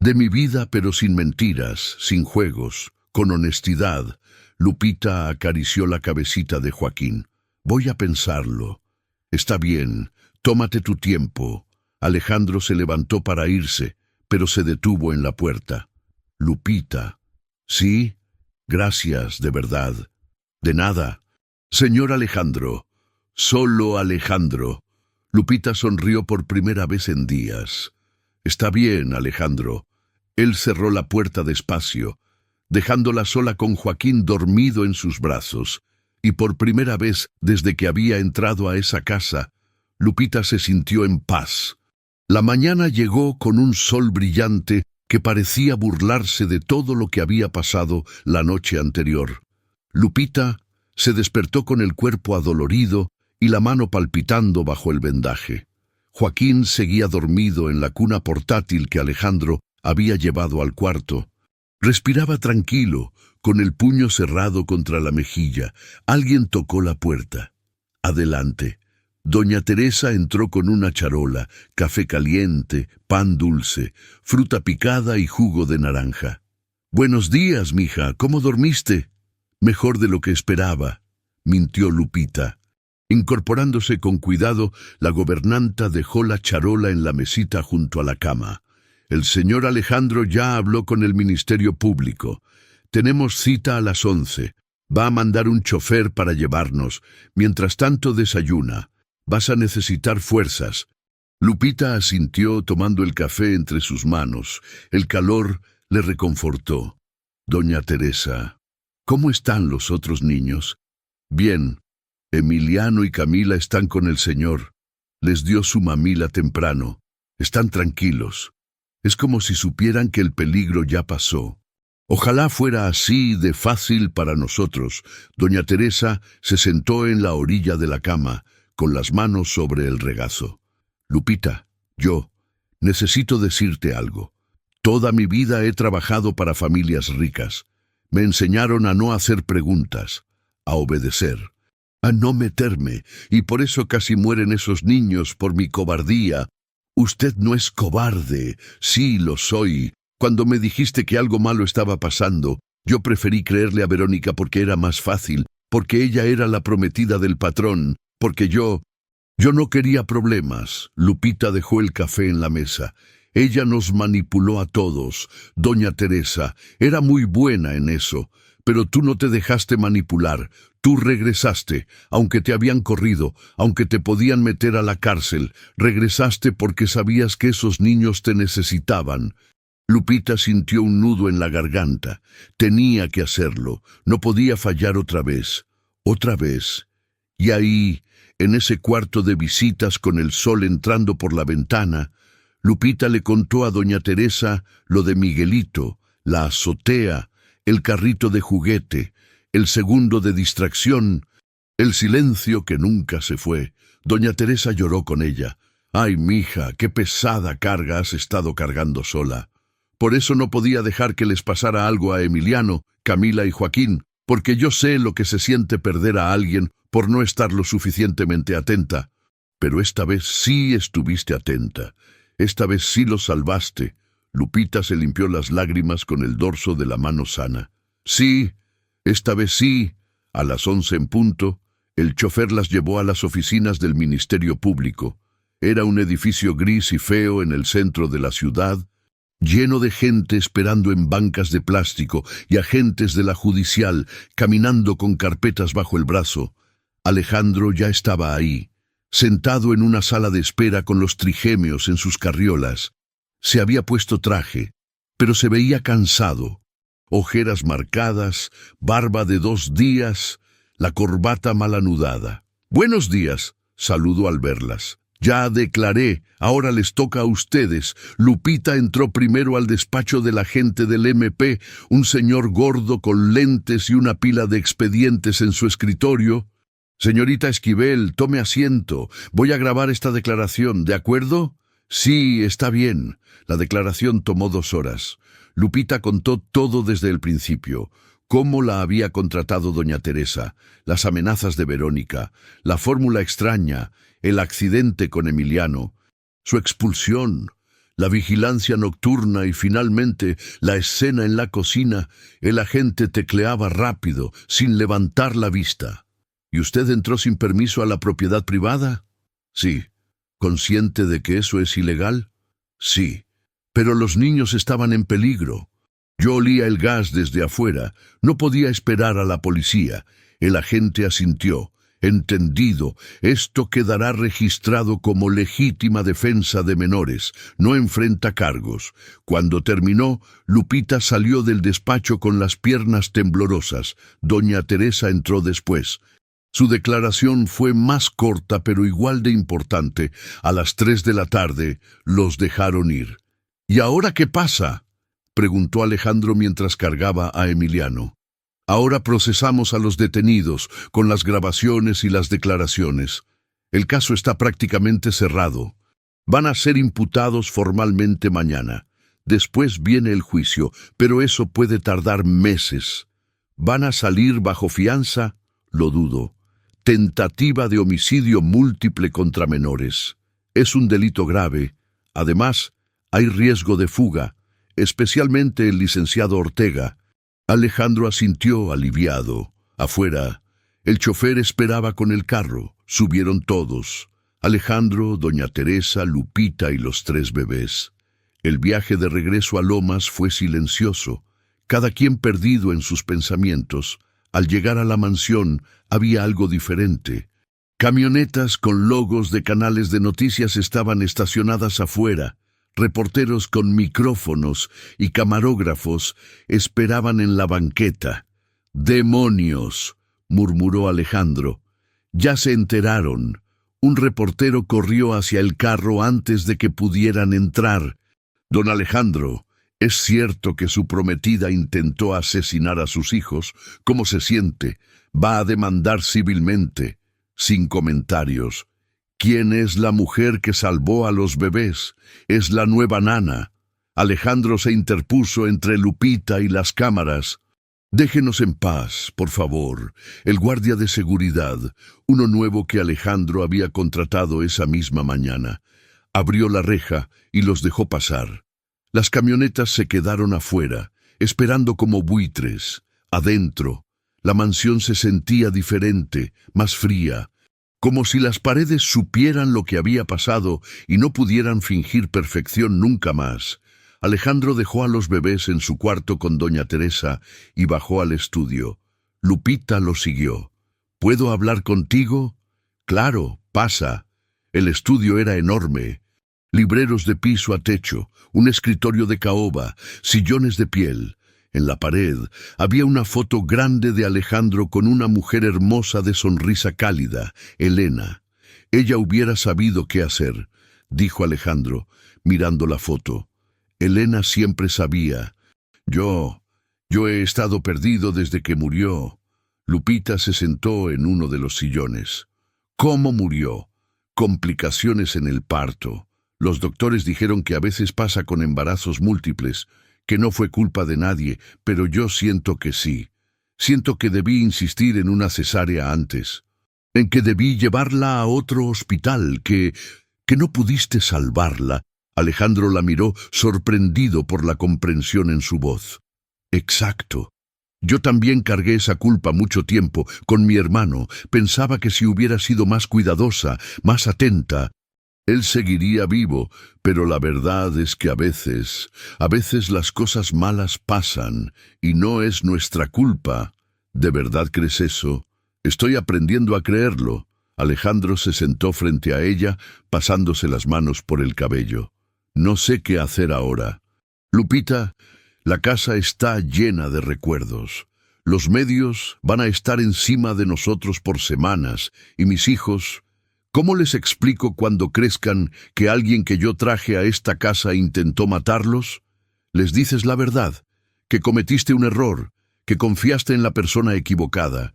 A: de mi vida, pero sin mentiras, sin juegos, con honestidad. Lupita acarició la cabecita de Joaquín. Voy a pensarlo. Está bien, tómate tu tiempo. Alejandro se levantó para irse, pero se detuvo en la puerta. Lupita. Sí, gracias, de verdad. De nada. Señor Alejandro. Solo Alejandro. Lupita sonrió por primera vez en días. Está bien, Alejandro. Él cerró la puerta despacio, dejándola sola con Joaquín dormido en sus brazos, y por primera vez desde que había entrado a esa casa, Lupita se sintió en paz. La mañana llegó con un sol brillante que parecía burlarse de todo lo que había pasado la noche anterior. Lupita se despertó con el cuerpo adolorido y la mano palpitando bajo el vendaje. Joaquín seguía dormido en la cuna portátil que Alejandro había llevado al cuarto. Respiraba tranquilo, con el puño cerrado contra la mejilla. Alguien tocó la puerta. Adelante. Doña Teresa entró con una charola, café caliente, pan dulce, fruta picada y jugo de naranja. «Buenos días, mija, ¿cómo dormiste?» «Mejor de lo que esperaba», mintió Lupita. Incorporándose con cuidado, la gobernanta dejó la charola en la mesita junto a la cama. «El señor Alejandro ya habló con el Ministerio Público. Tenemos cita a las 11. Va a mandar un chofer para llevarnos. Mientras tanto, desayuna. Vas a necesitar fuerzas. Lupita asintió tomando el café entre sus manos. El calor le reconfortó. Doña Teresa, ¿cómo están los otros niños? Bien. Emiliano y Camila están con el señor. Les dio su mamila temprano. Están tranquilos. Es como si supieran que el peligro ya pasó. Ojalá fuera así de fácil para nosotros. Doña Teresa se sentó en la orilla de la cama, con las manos sobre el regazo. Lupita, yo necesito decirte algo. Toda mi vida he trabajado para familias ricas. Me enseñaron a no hacer preguntas, a obedecer, a no meterme, y por eso casi mueren esos niños por mi cobardía. Usted no es cobarde, sí lo soy. Cuando me dijiste que algo malo estaba pasando, yo preferí creerle a Verónica porque era más fácil, porque ella era la prometida del patrón, porque yo no quería problemas. Lupita dejó el café en la mesa. Ella nos manipuló a todos. Doña Teresa era muy buena en eso, pero tú no te dejaste manipular. Tú regresaste, aunque te habían corrido, aunque te podían meter a la cárcel. Regresaste porque sabías que esos niños te necesitaban. Lupita sintió un nudo en la garganta. Tenía que hacerlo. No podía fallar otra vez. Otra vez. Y ahí, en ese cuarto de visitas con el sol entrando por la ventana, Lupita le contó a doña Teresa lo de Miguelito, la azotea, el carrito de juguete, el segundo de distracción, el silencio que nunca se fue. Doña Teresa lloró con ella. «Ay, mija, qué pesada carga has estado cargando sola. Por eso no podía dejar que les pasara algo a Emiliano, Camila y Joaquín, porque yo sé lo que se siente perder a alguien por no estar lo suficientemente atenta. Pero esta vez sí estuviste atenta. Esta vez sí lo salvaste». Lupita se limpió las lágrimas con el dorso de la mano sana. «Sí, esta vez sí». A las 11 en punto, el chofer las llevó a las oficinas del Ministerio Público. Era un edificio gris y feo en el centro de la ciudad, lleno de gente esperando en bancas de plástico y agentes de la judicial caminando con carpetas bajo el brazo. Alejandro ya estaba ahí, sentado en una sala de espera con los trigemios en sus carriolas. Se había puesto traje, pero se veía cansado. Ojeras marcadas, barba de 2 días, la corbata mal anudada. «Buenos días», saludó al verlas. «Ya declaré, ahora les toca a ustedes». Lupita entró primero al despacho del agente del MP, un señor gordo con lentes y una pila de expedientes en su escritorio. «Señorita Esquivel, tome asiento. Voy a grabar esta declaración, ¿de acuerdo?» «Sí, está bien». La declaración tomó 2 horas. Lupita contó todo desde el principio. Cómo la había contratado doña Teresa, las amenazas de Verónica, la fórmula extraña, el accidente con Emiliano, su expulsión, la vigilancia nocturna y finalmente la escena en la cocina. El agente tecleaba rápido, sin levantar la vista. «¿Y usted entró sin permiso a la propiedad privada?» «Sí». «¿Consciente de que eso es ilegal?» «Sí». «Pero los niños estaban en peligro. Yo olía el gas desde afuera. No podía esperar a la policía». El agente asintió. «Entendido. Esto quedará registrado como legítima defensa de menores. No enfrenta cargos». Cuando terminó, Lupita salió del despacho con las piernas temblorosas. Doña Teresa entró después. Su declaración fue más corta pero igual de importante. A las 3 de la tarde los dejaron ir. «¿Y ahora qué pasa?», preguntó Alejandro mientras cargaba a Emiliano. «Ahora procesamos a los detenidos, con las grabaciones y las declaraciones. El caso está prácticamente cerrado. Van a ser imputados formalmente mañana. Después viene el juicio, pero eso puede tardar meses. ¿Van a salir bajo fianza? Lo dudo. Tentativa de homicidio múltiple contra menores. Es un delito grave. Además, hay riesgo de fuga, especialmente el licenciado Ortega». Alejandro asintió aliviado. Afuera, el chofer esperaba con el carro. Subieron todos. Alejandro, doña Teresa, Lupita y los 3 bebés. El viaje de regreso a Lomas fue silencioso, cada quien perdido en sus pensamientos. Al llegar a la mansión había algo diferente. Camionetas con logos de canales de noticias estaban estacionadas afuera. Reporteros con micrófonos y camarógrafos esperaban en la banqueta. «¡Demonios!», murmuró Alejandro. «Ya se enteraron». Un reportero corrió hacia el carro antes de que pudieran entrar. «Don Alejandro, ¿es cierto que su prometida intentó asesinar a sus hijos? ¿Cómo se siente? ¿Va a demandar civilmente?» «Sin comentarios». «¿Quién es la mujer que salvó a los bebés? Es la nueva nana». Alejandro se interpuso entre Lupita y las cámaras. «Déjenos en paz, por favor». El guardia de seguridad, uno nuevo que Alejandro había contratado esa misma mañana, abrió la reja y los dejó pasar. Las camionetas se quedaron afuera, esperando como buitres. Adentro, la mansión se sentía diferente, más fría, como si las paredes supieran lo que había pasado y no pudieran fingir perfección nunca más. Alejandro dejó a los bebés en su cuarto con doña Teresa y bajó al estudio. Lupita lo siguió. «¿Puedo hablar contigo?» «Claro, pasa». El estudio era enorme. Libreros de piso a techo, un escritorio de caoba, sillones de piel. En la pared había una foto grande de Alejandro con una mujer hermosa de sonrisa cálida, Elena. «Ella hubiera sabido qué hacer», dijo Alejandro, mirando la foto. «Elena siempre sabía. Yo he estado perdido desde que murió». Lupita se sentó en uno de los sillones. «¿Cómo murió?» «Complicaciones en el parto. Los doctores dijeron que a veces pasa con embarazos múltiples, que no fue culpa de nadie, pero yo siento que sí. Siento que debí insistir en una cesárea antes, en que debí llevarla a otro hospital, que no pudiste salvarla». Alejandro la miró, sorprendido por la comprensión en su voz. «Exacto. Yo también cargué esa culpa mucho tiempo con mi hermano. Pensaba que si hubiera sido más cuidadosa, más atenta, él seguiría vivo, pero la verdad es que a veces las cosas malas pasan y no es nuestra culpa». «¿De verdad crees eso?» «Estoy aprendiendo a creerlo». Alejandro se sentó frente a ella, pasándose las manos por el cabello. «No sé qué hacer ahora. Lupita, la casa está llena de recuerdos. Los medios van a estar encima de nosotros por semanas, y mis hijos, ¿cómo les explico cuando crezcan que alguien que yo traje a esta casa intentó matarlos? Les dices la verdad, que cometiste un error, que confiaste en la persona equivocada,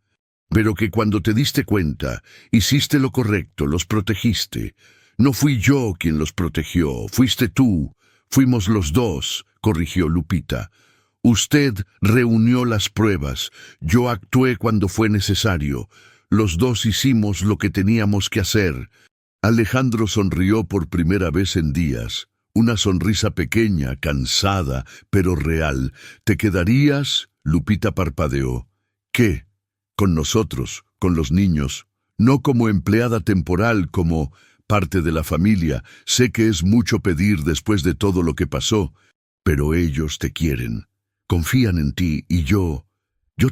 A: pero que cuando te diste cuenta, hiciste lo correcto, los protegiste. No fui yo quien los protegió, fuiste tú. Fuimos los dos», corrigió Lupita. «Usted reunió las pruebas, yo actué cuando fue necesario. Los dos hicimos lo que teníamos que hacer». Alejandro sonrió por primera vez en días. Una sonrisa pequeña, cansada, pero real. «¿Te quedarías?» Lupita parpadeó. «¿Qué?» «Con nosotros, con los niños. No como empleada temporal, como parte de la familia. Sé que es mucho pedir después de todo lo que pasó, pero ellos te quieren. Confían en ti y yo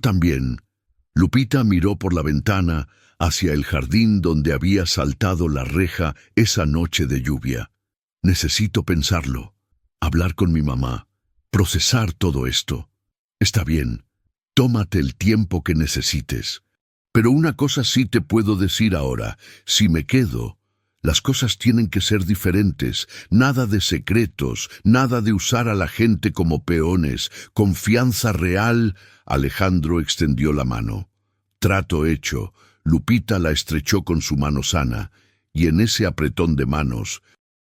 A: también». Lupita miró por la ventana hacia el jardín donde había saltado la reja esa noche de lluvia. «Necesito pensarlo, hablar con mi mamá, procesar todo esto». «Está bien, tómate el tiempo que necesites. Pero una cosa sí te puedo decir ahora, si me quedo, las cosas tienen que ser diferentes, nada de secretos, nada de usar a la gente como peones, confianza real». Alejandro extendió la mano. Trato hecho. Lupita la estrechó con su mano sana, y en ese apretón de manos,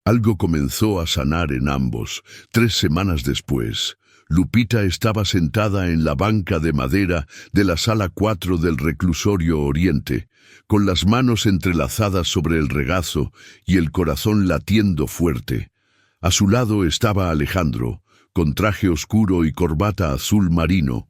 A: algo comenzó a sanar en ambos. 3 semanas después, Lupita estaba sentada en la banca de madera de la sala 4 del reclusorio Oriente, con las manos entrelazadas sobre el regazo y el corazón latiendo fuerte. A su lado estaba Alejandro, con traje oscuro y corbata azul marino.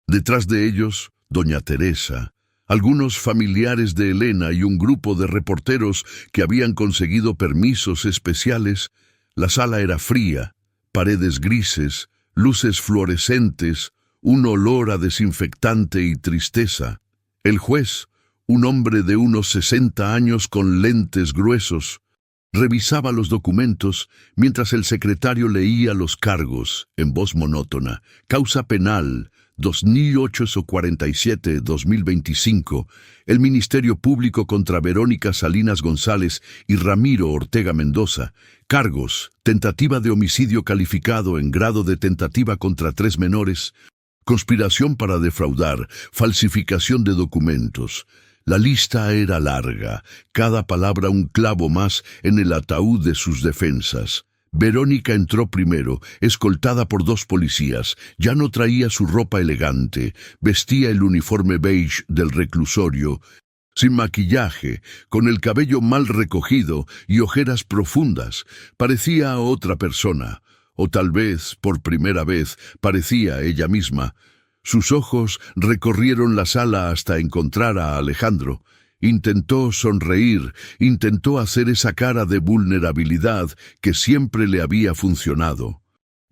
A: Detrás de ellos, doña Teresa, algunos familiares de Elena y un grupo de reporteros que habían conseguido permisos especiales. La sala era fría, paredes grises, luces fluorescentes, un olor a desinfectante y tristeza. El juez, un hombre de unos 60 años con lentes gruesos, revisaba los documentos mientras el secretario leía los cargos en voz monótona. Causa penal 2847-2025. El Ministerio Público contra Verónica Salinas González y Ramiro Ortega Mendoza. Cargos: tentativa de homicidio calificado en grado de tentativa contra 3 menores, conspiración para defraudar, falsificación de documentos. La lista era larga, cada palabra un clavo más en el ataúd de sus defensas. Verónica entró primero, escoltada por 2 policías. Ya no traía su ropa elegante, vestía el uniforme beige del reclusorio, sin maquillaje, con el cabello mal recogido y ojeras profundas. Parecía otra persona, o tal vez, por primera vez, parecía ella misma. Sus ojos recorrieron la sala hasta encontrar a Alejandro. Intentó sonreír, intentó hacer esa cara de vulnerabilidad que siempre le había funcionado.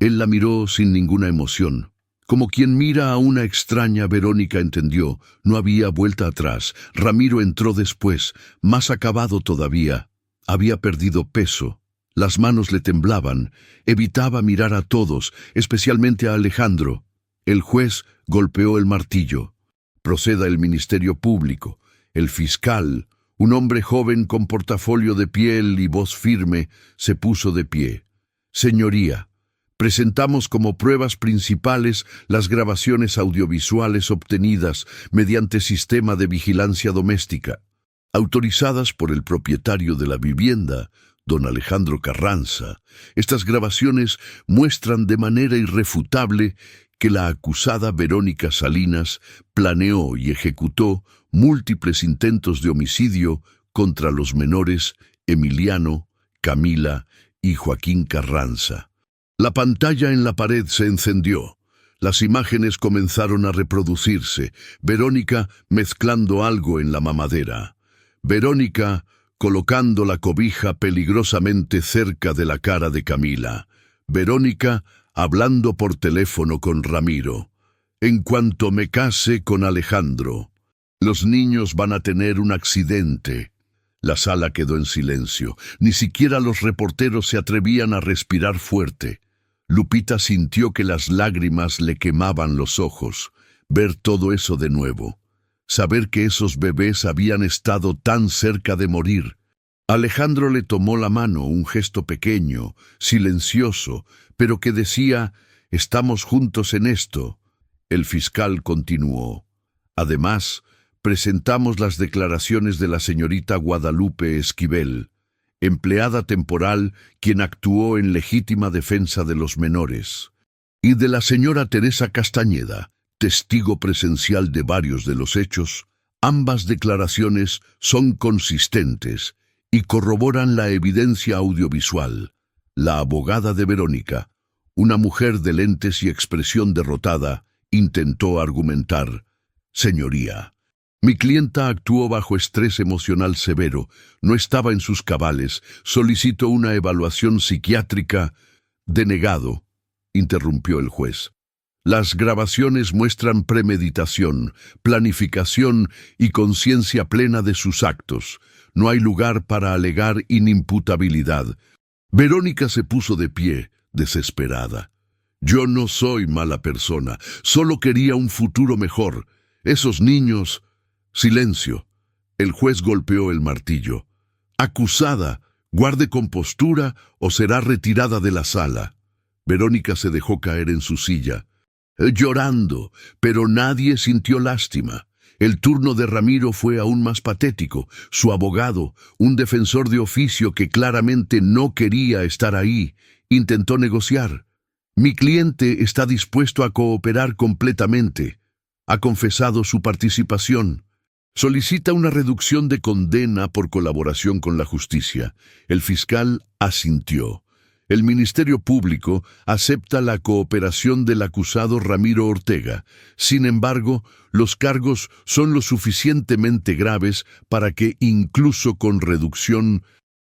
A: Él la miró sin ninguna emoción. Como quien mira a una extraña. Verónica entendió, no había vuelta atrás. Ramiro entró después, más acabado todavía. Había perdido peso. Las manos le temblaban. Evitaba mirar a todos, especialmente a Alejandro. El juez golpeó el martillo. Proceda el Ministerio Público. El fiscal, un hombre joven con portafolio de piel y voz firme, se puso de pie. Señoría, presentamos como pruebas principales las grabaciones audiovisuales obtenidas mediante sistema de vigilancia doméstica, autorizadas por el propietario de la vivienda, don Alejandro Carranza. Estas grabaciones muestran de manera irrefutable que la acusada Verónica Salinas planeó y ejecutó múltiples intentos de homicidio contra los menores Emiliano, Camila y Joaquín Carranza. La pantalla en la pared se encendió. Las imágenes comenzaron a reproducirse. Verónica mezclando algo en la mamadera. Verónica colocando la cobija peligrosamente cerca de la cara de Camila. Verónica hablando por teléfono con Ramiro. En cuanto me case con Alejandro, los niños van a tener un accidente. La sala quedó en silencio. Ni siquiera los reporteros se atrevían a respirar fuerte. Lupita sintió que las lágrimas le quemaban los ojos. Ver todo eso de nuevo. Saber que esos bebés habían estado tan cerca de morir. Alejandro le tomó la mano, un gesto pequeño, silencioso, pero que decía: «Estamos juntos en esto». El fiscal continuó: «Además, presentamos las declaraciones de la señorita Guadalupe Esquivel, empleada temporal quien actuó en legítima defensa de los menores, y de la señora Teresa Castañeda, testigo presencial de varios de los hechos. Ambas declaraciones son consistentes y corroboran la evidencia audiovisual». La abogada de Verónica, una mujer de lentes y expresión derrotada, intentó argumentar: «Señoría, mi clienta actuó bajo estrés emocional severo, no estaba en sus cabales, solicito una evaluación psiquiátrica». «Denegado», interrumpió el juez. «Las grabaciones muestran premeditación, planificación y conciencia plena de sus actos. No hay lugar para alegar inimputabilidad». Verónica se puso de pie, desesperada. «Yo no soy mala persona, solo quería un futuro mejor. Esos niños...» «Silencio». El juez golpeó el martillo. «Acusada, guarde compostura o será retirada de la sala». Verónica se dejó caer en su silla, llorando, pero nadie sintió lástima. El turno de Ramiro fue aún más patético. Su abogado, un defensor de oficio que claramente no quería estar ahí, intentó negociar. «Mi cliente está dispuesto a cooperar completamente. Ha confesado su participación. Solicita una reducción de condena por colaboración con la justicia». El fiscal asintió. El Ministerio Público acepta la cooperación del acusado Ramiro Ortega. Sin embargo, los cargos son lo suficientemente graves para que, incluso con reducción,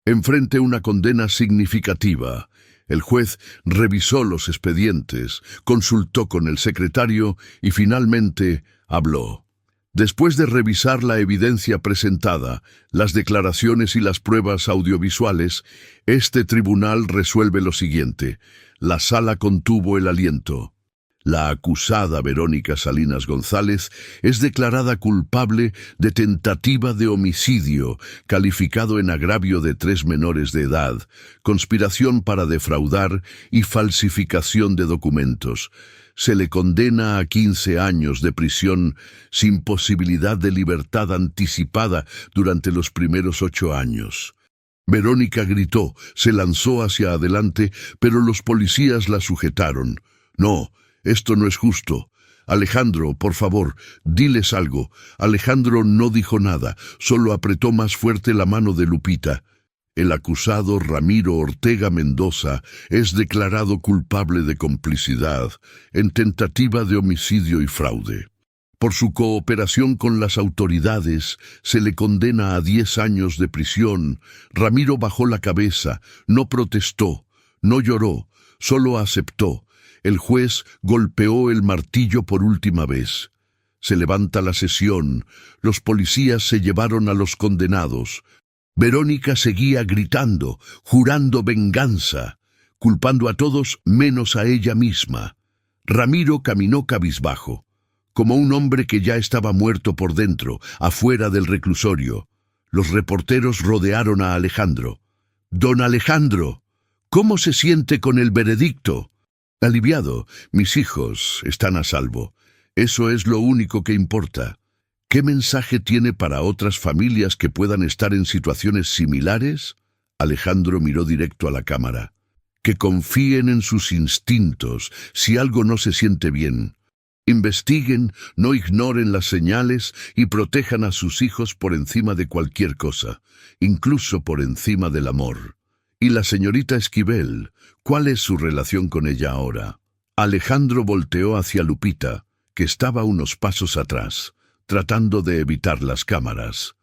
A: enfrente una condena significativa. El juez revisó los expedientes, consultó con el secretario y finalmente habló. Después de revisar la evidencia presentada, las declaraciones y las pruebas audiovisuales, este tribunal resuelve lo siguiente. La sala contuvo el aliento. La acusada Verónica Salinas González es declarada culpable de tentativa de homicidio, calificado en agravio de 3 menores de edad, conspiración para defraudar y falsificación de documentos. Se le condena a 15 años de prisión sin posibilidad de libertad anticipada durante los primeros 8 años. Verónica gritó, se lanzó hacia adelante, pero los policías la sujetaron. No, esto no es justo. Alejandro, por favor, diles algo. Alejandro no dijo nada, solo apretó más fuerte la mano de Lupita. El acusado Ramiro Ortega Mendoza es declarado culpable de complicidad en tentativa de homicidio y fraude. Por su cooperación con las autoridades, se le condena a 10 años de prisión. Ramiro bajó la cabeza, no protestó, no lloró, solo aceptó. El juez golpeó el martillo por última vez. Se levanta la sesión. Los policías se llevaron a los condenados. Verónica seguía gritando, jurando venganza, culpando a todos menos a ella misma. Ramiro caminó cabizbajo, como un hombre que ya estaba muerto por dentro, afuera del reclusorio. Los reporteros rodearon a Alejandro. «Don Alejandro, ¿cómo se siente con el veredicto?» «Aliviado, mis hijos están a salvo. Eso es lo único que importa». ¿Qué mensaje tiene para otras familias que puedan estar en situaciones similares? Alejandro miró directo a la cámara. Que confíen en sus instintos si algo no se siente bien. Investiguen, no ignoren las señales y protejan a sus hijos por encima de cualquier cosa, incluso por encima del amor. ¿Y la señorita Esquivel? ¿Cuál es su relación con ella ahora? Alejandro volteó hacia Lupita, que estaba unos pasos atrás, tratando de evitar las cámaras.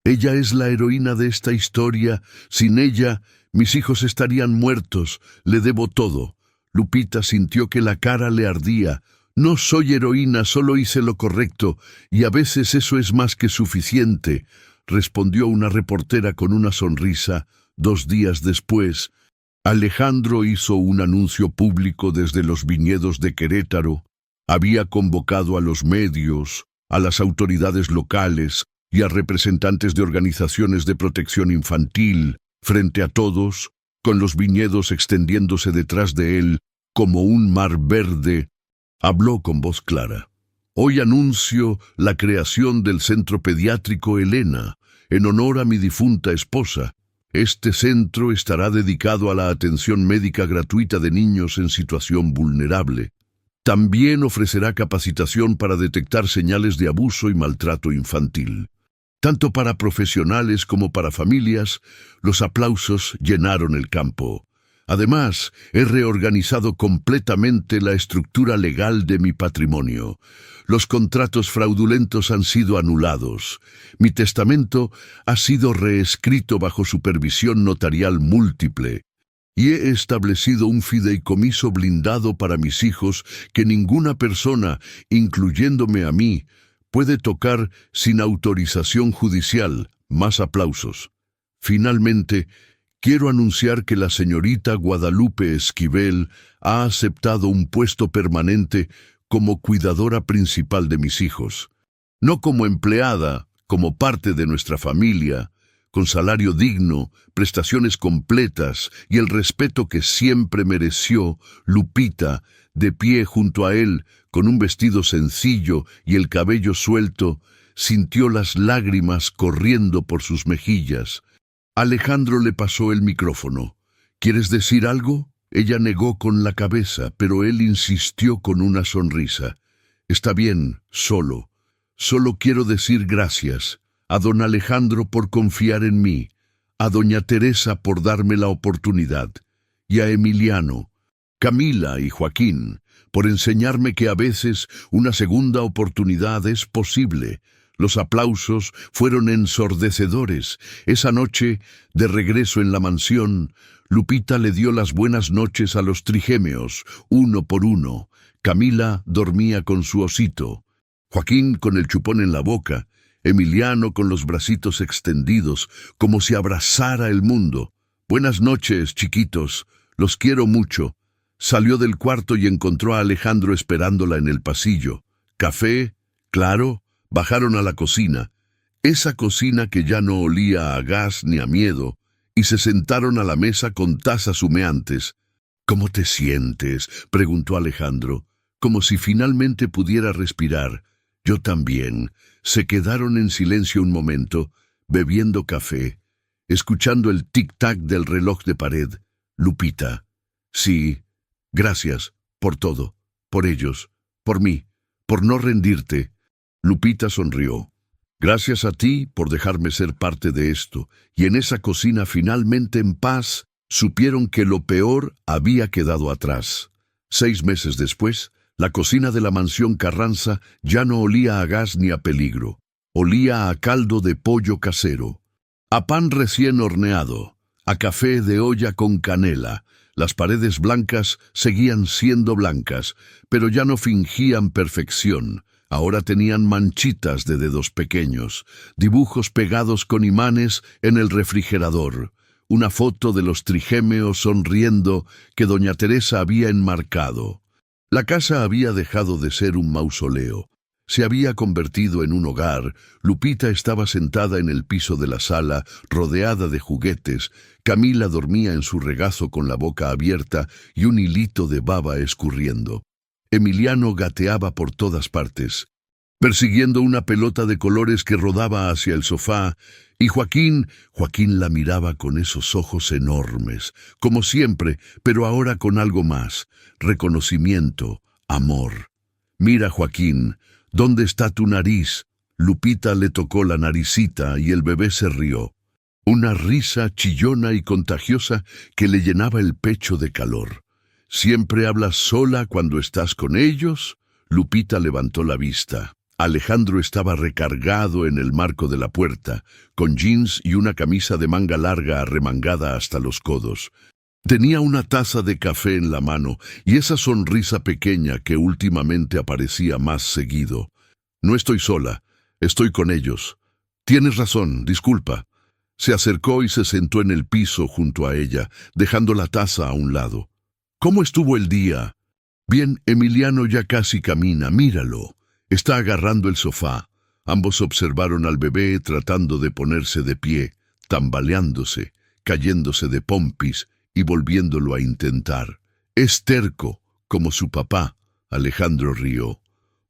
A: Ella es la heroína de esta historia. Sin ella, mis hijos estarían muertos. Le debo todo. Lupita sintió que la cara le ardía. No soy heroína, solo hice lo correcto, y a veces eso es más que suficiente, respondió una reportera con una sonrisa. 2 días después, Alejandro hizo un anuncio público desde los viñedos de Querétaro. Había convocado a los medios, a las autoridades locales y a representantes de organizaciones de protección infantil, frente a todos, con los viñedos extendiéndose detrás de él como un mar verde. Habló con voz clara. Hoy anuncio la creación del Centro Pediátrico Elena, en honor a mi difunta esposa. Este centro estará dedicado a la atención médica gratuita de niños en situación vulnerable. También ofrecerá capacitación para detectar señales de abuso y maltrato infantil. Tanto para profesionales como para familias, los aplausos llenaron el campo. Además, he reorganizado completamente la estructura legal de mi patrimonio. Los contratos fraudulentos han sido anulados. Mi testamento ha sido reescrito bajo supervisión notarial múltiple. Y he establecido un fideicomiso blindado para mis hijos que ninguna persona, incluyéndome a mí, puede tocar sin autorización judicial. Más aplausos. Finalmente, quiero anunciar que la señorita Guadalupe Esquivel ha aceptado un puesto permanente como cuidadora principal de mis hijos. No como empleada, como parte de nuestra familia, con salario digno, prestaciones completas y el respeto que siempre mereció. Lupita, de pie junto a él, con un vestido sencillo y el cabello suelto, sintió las lágrimas corriendo por sus mejillas. Alejandro le pasó el micrófono. ¿Quieres decir algo? Ella negó con la cabeza, pero él insistió con una sonrisa. Está bien, solo quiero decir gracias. A don Alejandro por confiar en mí, a doña Teresa por darme la oportunidad, y a Emiliano, Camila y Joaquín por enseñarme que a veces una segunda oportunidad es posible. Los aplausos fueron ensordecedores. Esa noche, de regreso en la mansión, Lupita le dio las buenas noches a los trigémeos, uno por uno. Camila dormía con su osito. Joaquín con el chupón en la boca, Emiliano con los bracitos extendidos, como si abrazara el mundo. «Buenas noches, chiquitos, los quiero mucho». Salió del cuarto y encontró a Alejandro esperándola en el pasillo. Café, claro, bajaron a la cocina. Esa cocina que ya no olía a gas ni a miedo, y se sentaron a la mesa con tazas humeantes. «¿Cómo te sientes?», preguntó Alejandro, como si finalmente pudiera respirar. «Yo también». Se quedaron en silencio un momento, bebiendo café, escuchando el tic-tac del reloj de pared. «Lupita». «Sí, gracias por todo, por ellos, por mí, por no rendirte». Lupita sonrió. «Gracias a ti por dejarme ser parte de esto». Y en esa cocina, finalmente en paz, supieron que lo peor había quedado atrás. 6 meses después, la cocina de la mansión Carranza ya no olía a gas ni a peligro. Olía a caldo de pollo casero, a pan recién horneado, a café de olla con canela. Las paredes blancas seguían siendo blancas, pero ya no fingían perfección. Ahora tenían manchitas de dedos pequeños, dibujos pegados con imanes en el refrigerador, una foto de los trigémeos sonriendo que doña Teresa había enmarcado. La casa había dejado de ser un mausoleo. Se había convertido en un hogar. Lupita estaba sentada en el piso de la sala, rodeada de juguetes. Camila dormía en su regazo con la boca abierta y un hilito de baba escurriendo. Emiliano gateaba por todas partes, persiguiendo una pelota de colores que rodaba hacia el sofá, y Joaquín la miraba con esos ojos enormes, como siempre, pero ahora con algo más: reconocimiento, amor. «Mira, Joaquín, ¿dónde está tu nariz?». Lupita le tocó la naricita y el bebé se rió. Una risa chillona y contagiosa que le llenaba el pecho de calor. «¿Siempre hablas sola cuando estás con ellos?». Lupita levantó la vista. Alejandro estaba recargado en el marco de la puerta, con jeans y una camisa de manga larga arremangada hasta los codos. Tenía una taza de café en la mano y esa sonrisa pequeña que últimamente aparecía más seguido. «No estoy sola, estoy con ellos». «Tienes razón, disculpa». Se acercó y se sentó en el piso junto a ella, dejando la taza a un lado. «¿Cómo estuvo el día?». «Bien, Emiliano ya casi camina, míralo. Está agarrando el sofá». Ambos observaron al bebé tratando de ponerse de pie, tambaleándose, cayéndose de pompis y volviéndolo a intentar. «Es terco, como su papá». Alejandro rió.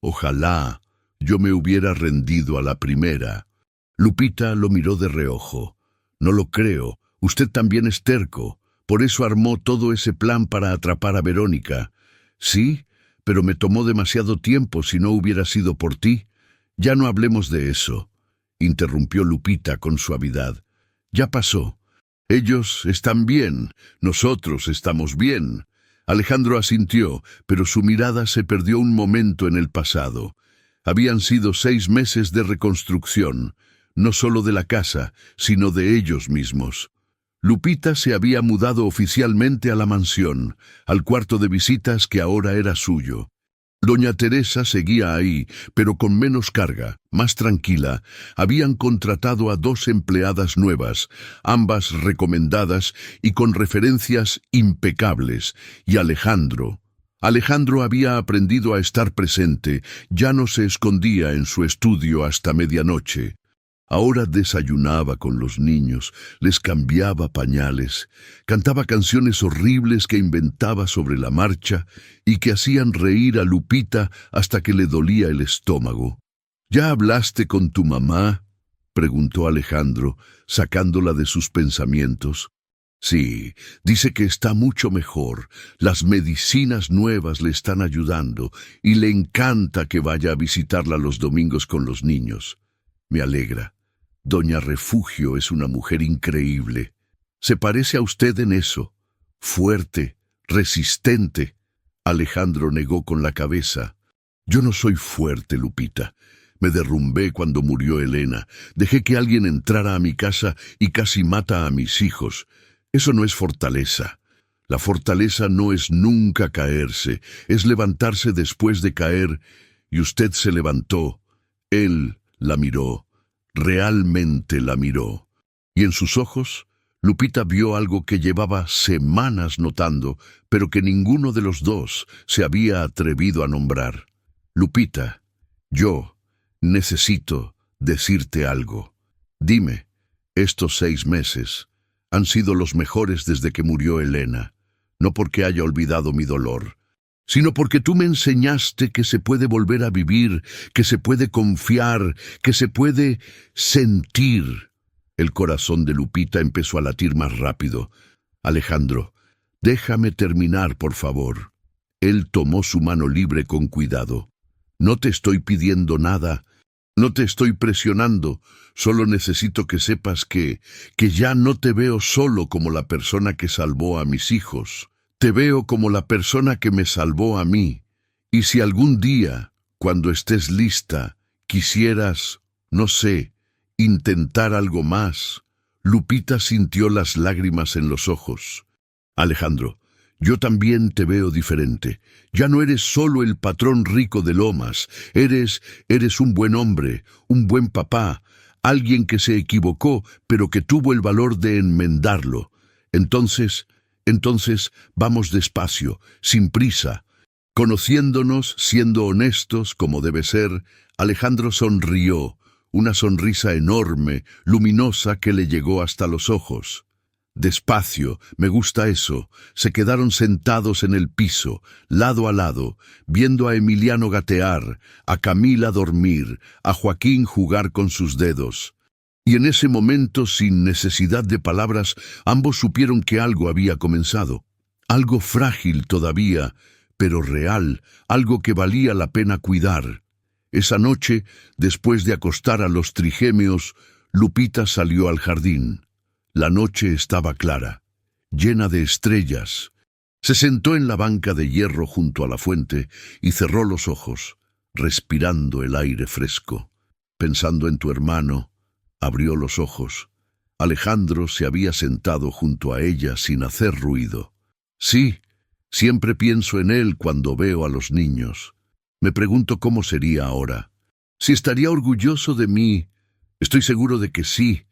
A: «Ojalá yo me hubiera rendido a la primera». Lupita lo miró de reojo. «No lo creo, usted también es terco. Por eso armó todo ese plan para atrapar a Verónica». «Sí, pero me tomó demasiado tiempo si no hubiera sido por ti». «Ya no hablemos de eso», interrumpió Lupita con suavidad. «Ya pasó. Ellos están bien, nosotros estamos bien». Alejandro asintió, pero su mirada se perdió un momento en el pasado. Habían sido 6 meses de reconstrucción, no solo de la casa, sino de ellos mismos. Lupita se había mudado oficialmente a la mansión, al cuarto de visitas que ahora era suyo. Doña Teresa seguía ahí, pero con menos carga, más tranquila. Habían contratado a 2 empleadas nuevas, ambas recomendadas y con referencias impecables. Y Alejandro había aprendido a estar presente, ya no se escondía en su estudio hasta medianoche. Ahora desayunaba con los niños, les cambiaba pañales, cantaba canciones horribles que inventaba sobre la marcha y que hacían reír a Lupita hasta que le dolía el estómago. «¿Ya hablaste con tu mamá?», preguntó Alejandro, sacándola de sus pensamientos. «Sí, dice que está mucho mejor. Las medicinas nuevas le están ayudando y le encanta que vaya a visitarla los domingos con los niños. Me alegra. Doña Refugio es una mujer increíble. Se parece a usted en eso. Fuerte, resistente». Alejandro negó con la cabeza. «Yo no soy fuerte, Lupita. Me derrumbé cuando murió Elena. Dejé que alguien entrara a mi casa y casi mata a mis hijos. Eso no es fortaleza. La fortaleza no es nunca caerse, es levantarse después de caer y usted se levantó. Él la miró, realmente la miró. Y en sus ojos, Lupita vio algo que llevaba semanas notando, pero que ninguno de los dos se había atrevido a nombrar. Lupita, yo necesito decirte algo. Dime, estos 6 meses han sido los mejores desde que murió Elena, no porque haya olvidado mi dolor, sino porque tú me enseñaste que se puede volver a vivir, que se puede confiar, que se puede sentir. El corazón de Lupita empezó a latir más rápido. Alejandro, déjame terminar, por favor. Él tomó su mano libre con cuidado. No te estoy pidiendo nada, no te estoy presionando, solo necesito que sepas que ya no te veo solo como la persona que salvó a mis hijos. Te veo como la persona que me salvó a mí. Y si algún día, cuando estés lista, quisieras, no sé, intentar algo más. Lupita sintió las lágrimas en los ojos. Alejandro, yo también te veo diferente. Ya no eres solo el patrón rico de Lomas. Eres un buen hombre, un buen papá, alguien que se equivocó, pero que tuvo el valor de enmendarlo. Entonces, vamos despacio, sin prisa. Conociéndonos, siendo honestos, como debe ser, Alejandro sonrió, una sonrisa enorme, luminosa que le llegó hasta los ojos. Despacio, me gusta eso. Se quedaron sentados en el piso, lado a lado, viendo a Emiliano gatear, a Camila dormir, a Joaquín jugar con sus dedos. Y en ese momento, sin necesidad de palabras, ambos supieron que algo había comenzado. Algo frágil todavía, pero real, algo que valía la pena cuidar. Esa noche, después de acostar a los trigémeos, Lupita salió al jardín. La noche estaba clara, llena de estrellas. Se sentó en la banca de hierro junto a la fuente y cerró los ojos, respirando el aire fresco. Pensando en tu hermano, abrió los ojos. Alejandro se había sentado junto a ella sin hacer ruido. Sí, siempre pienso en él cuando veo a los niños. Me pregunto cómo sería ahora. Si estaría orgulloso de mí. Estoy seguro de que sí.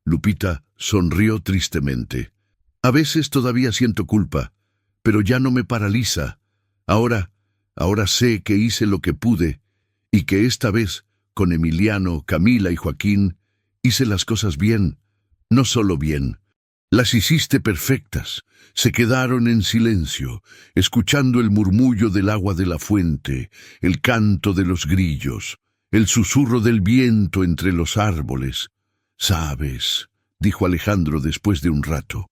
A: Lupita sonrió tristemente. A veces todavía siento culpa, pero ya no me paraliza. Ahora sé que hice lo que pude y que esta vez, con Emiliano, Camila y Joaquín, hice las cosas bien. No solo bien, las hiciste perfectas. Se quedaron en silencio, escuchando el murmullo del agua de la fuente, el canto de los grillos, el susurro del viento entre los árboles. «Sabes», dijo Alejandro después de un rato,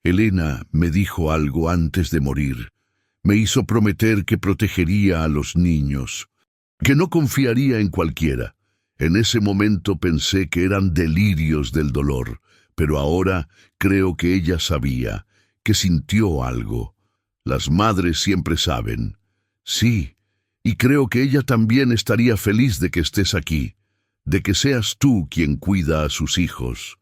A: «Elena me dijo algo antes de morir. Me hizo prometer que protegería a los niños, que no confiaría en cualquiera. En ese momento pensé que eran delirios del dolor, pero ahora creo que ella sabía, que sintió algo. Las madres siempre saben. Sí, y creo que ella también estaría feliz de que estés aquí, de que seas tú quien cuida a sus hijos».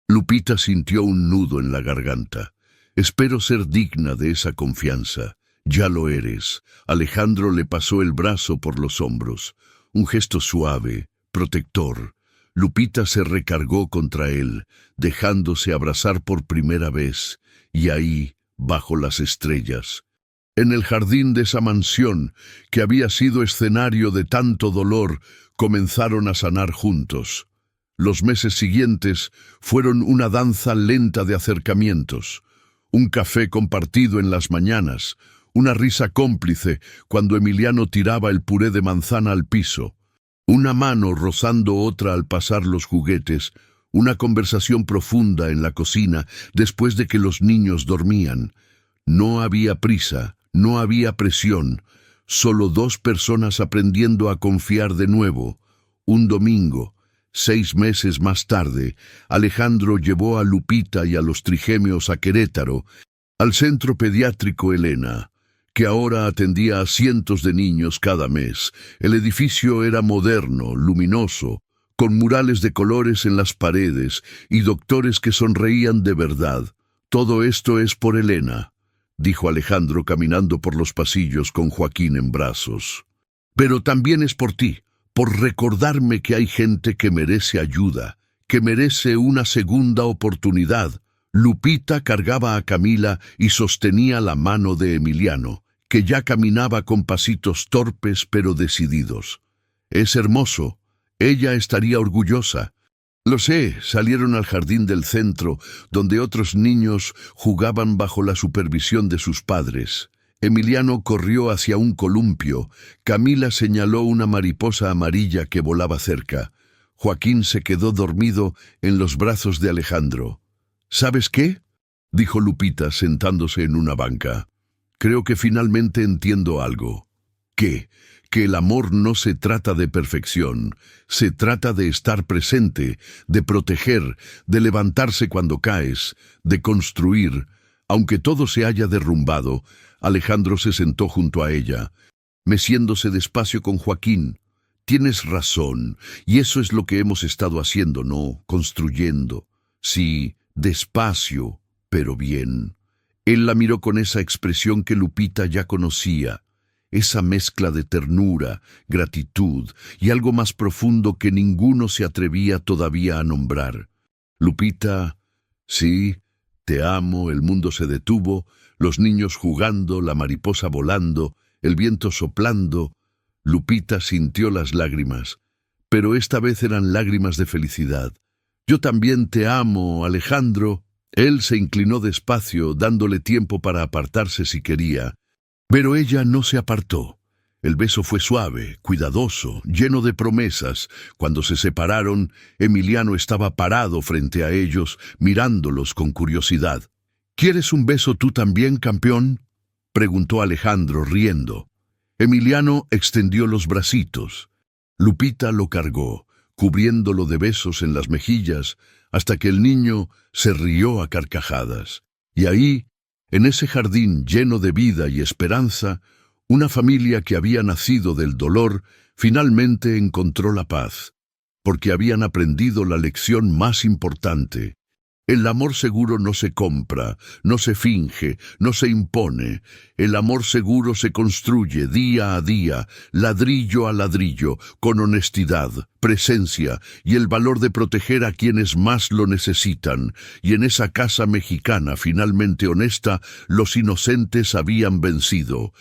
A: Lupita sintió un nudo en la garganta. «Espero ser digna de esa confianza». «Ya lo eres». Alejandro le pasó el brazo por los hombros. Un gesto suave, protector. Lupita se recargó contra él, dejándose abrazar por primera vez, y ahí, bajo las estrellas, en el jardín de esa mansión, que había sido escenario de tanto dolor, comenzaron a sanar juntos. Los meses siguientes fueron una danza lenta de acercamientos, un café compartido en las mañanas, una risa cómplice cuando Emiliano tiraba el puré de manzana al piso, una mano rozando otra al pasar los juguetes, una conversación profunda en la cocina después de que los niños dormían. No había prisa, no había presión, solo dos personas aprendiendo a confiar de nuevo. Un domingo, 6 meses más tarde, Alejandro llevó a Lupita y a los trigémeos a Querétaro, al centro pediátrico Elena, que ahora atendía a cientos de niños cada mes. El edificio era moderno, luminoso, con murales de colores en las paredes y doctores que sonreían de verdad. «Todo esto es por Elena», dijo Alejandro caminando por los pasillos con Joaquín en brazos. Pero también es por ti, por recordarme que hay gente que merece ayuda, que merece una segunda oportunidad. Lupita cargaba a Camila y sostenía la mano de Emiliano, que ya caminaba con pasitos torpes pero decididos. Es hermoso. Ella estaría orgullosa. Lo sé, salieron al jardín del centro, donde otros niños jugaban bajo la supervisión de sus padres. Emiliano corrió hacia un columpio. Camila señaló una mariposa amarilla que volaba cerca. Joaquín se quedó dormido en los brazos de Alejandro. ¿Sabes qué?, dijo Lupita sentándose en una banca. Creo que finalmente entiendo algo. ¿Qué? Que el amor no se trata de perfección, se trata de estar presente, de proteger, de levantarse cuando caes, de construir. Aunque todo se haya derrumbado, Alejandro se sentó junto a ella, meciéndose despacio con Joaquín. Tienes razón, y eso es lo que hemos estado haciendo, ¿no? Construyendo. Sí, despacio, pero bien. Él la miró con esa expresión que Lupita ya conocía, esa mezcla de ternura, gratitud y algo más profundo que ninguno se atrevía todavía a nombrar. Lupita, sí, te amo. El mundo se detuvo, los niños jugando, la mariposa volando, el viento soplando. Lupita sintió las lágrimas, pero esta vez eran lágrimas de felicidad. Yo también te amo, Alejandro. Él se inclinó despacio, dándole tiempo para apartarse si quería, pero ella no se apartó. El beso fue suave, cuidadoso, lleno de promesas. Cuando se separaron, Emiliano estaba parado frente a ellos, mirándolos con curiosidad. ¿Quieres un beso tú también, campeón?, preguntó Alejandro, riendo. Emiliano extendió los bracitos. Lupita lo cargó, cubriéndolo de besos en las mejillas, hasta que el niño se rió a carcajadas. Y ahí, en ese jardín lleno de vida y esperanza, una familia que había nacido del dolor finalmente encontró la paz, porque habían aprendido la lección más importante. El amor seguro no se compra, no se finge, no se impone. El amor seguro se construye día a día, ladrillo a ladrillo, con honestidad, presencia y el valor de proteger a quienes más lo necesitan. Y en esa casa mexicana finalmente honesta, los inocentes habían vencido.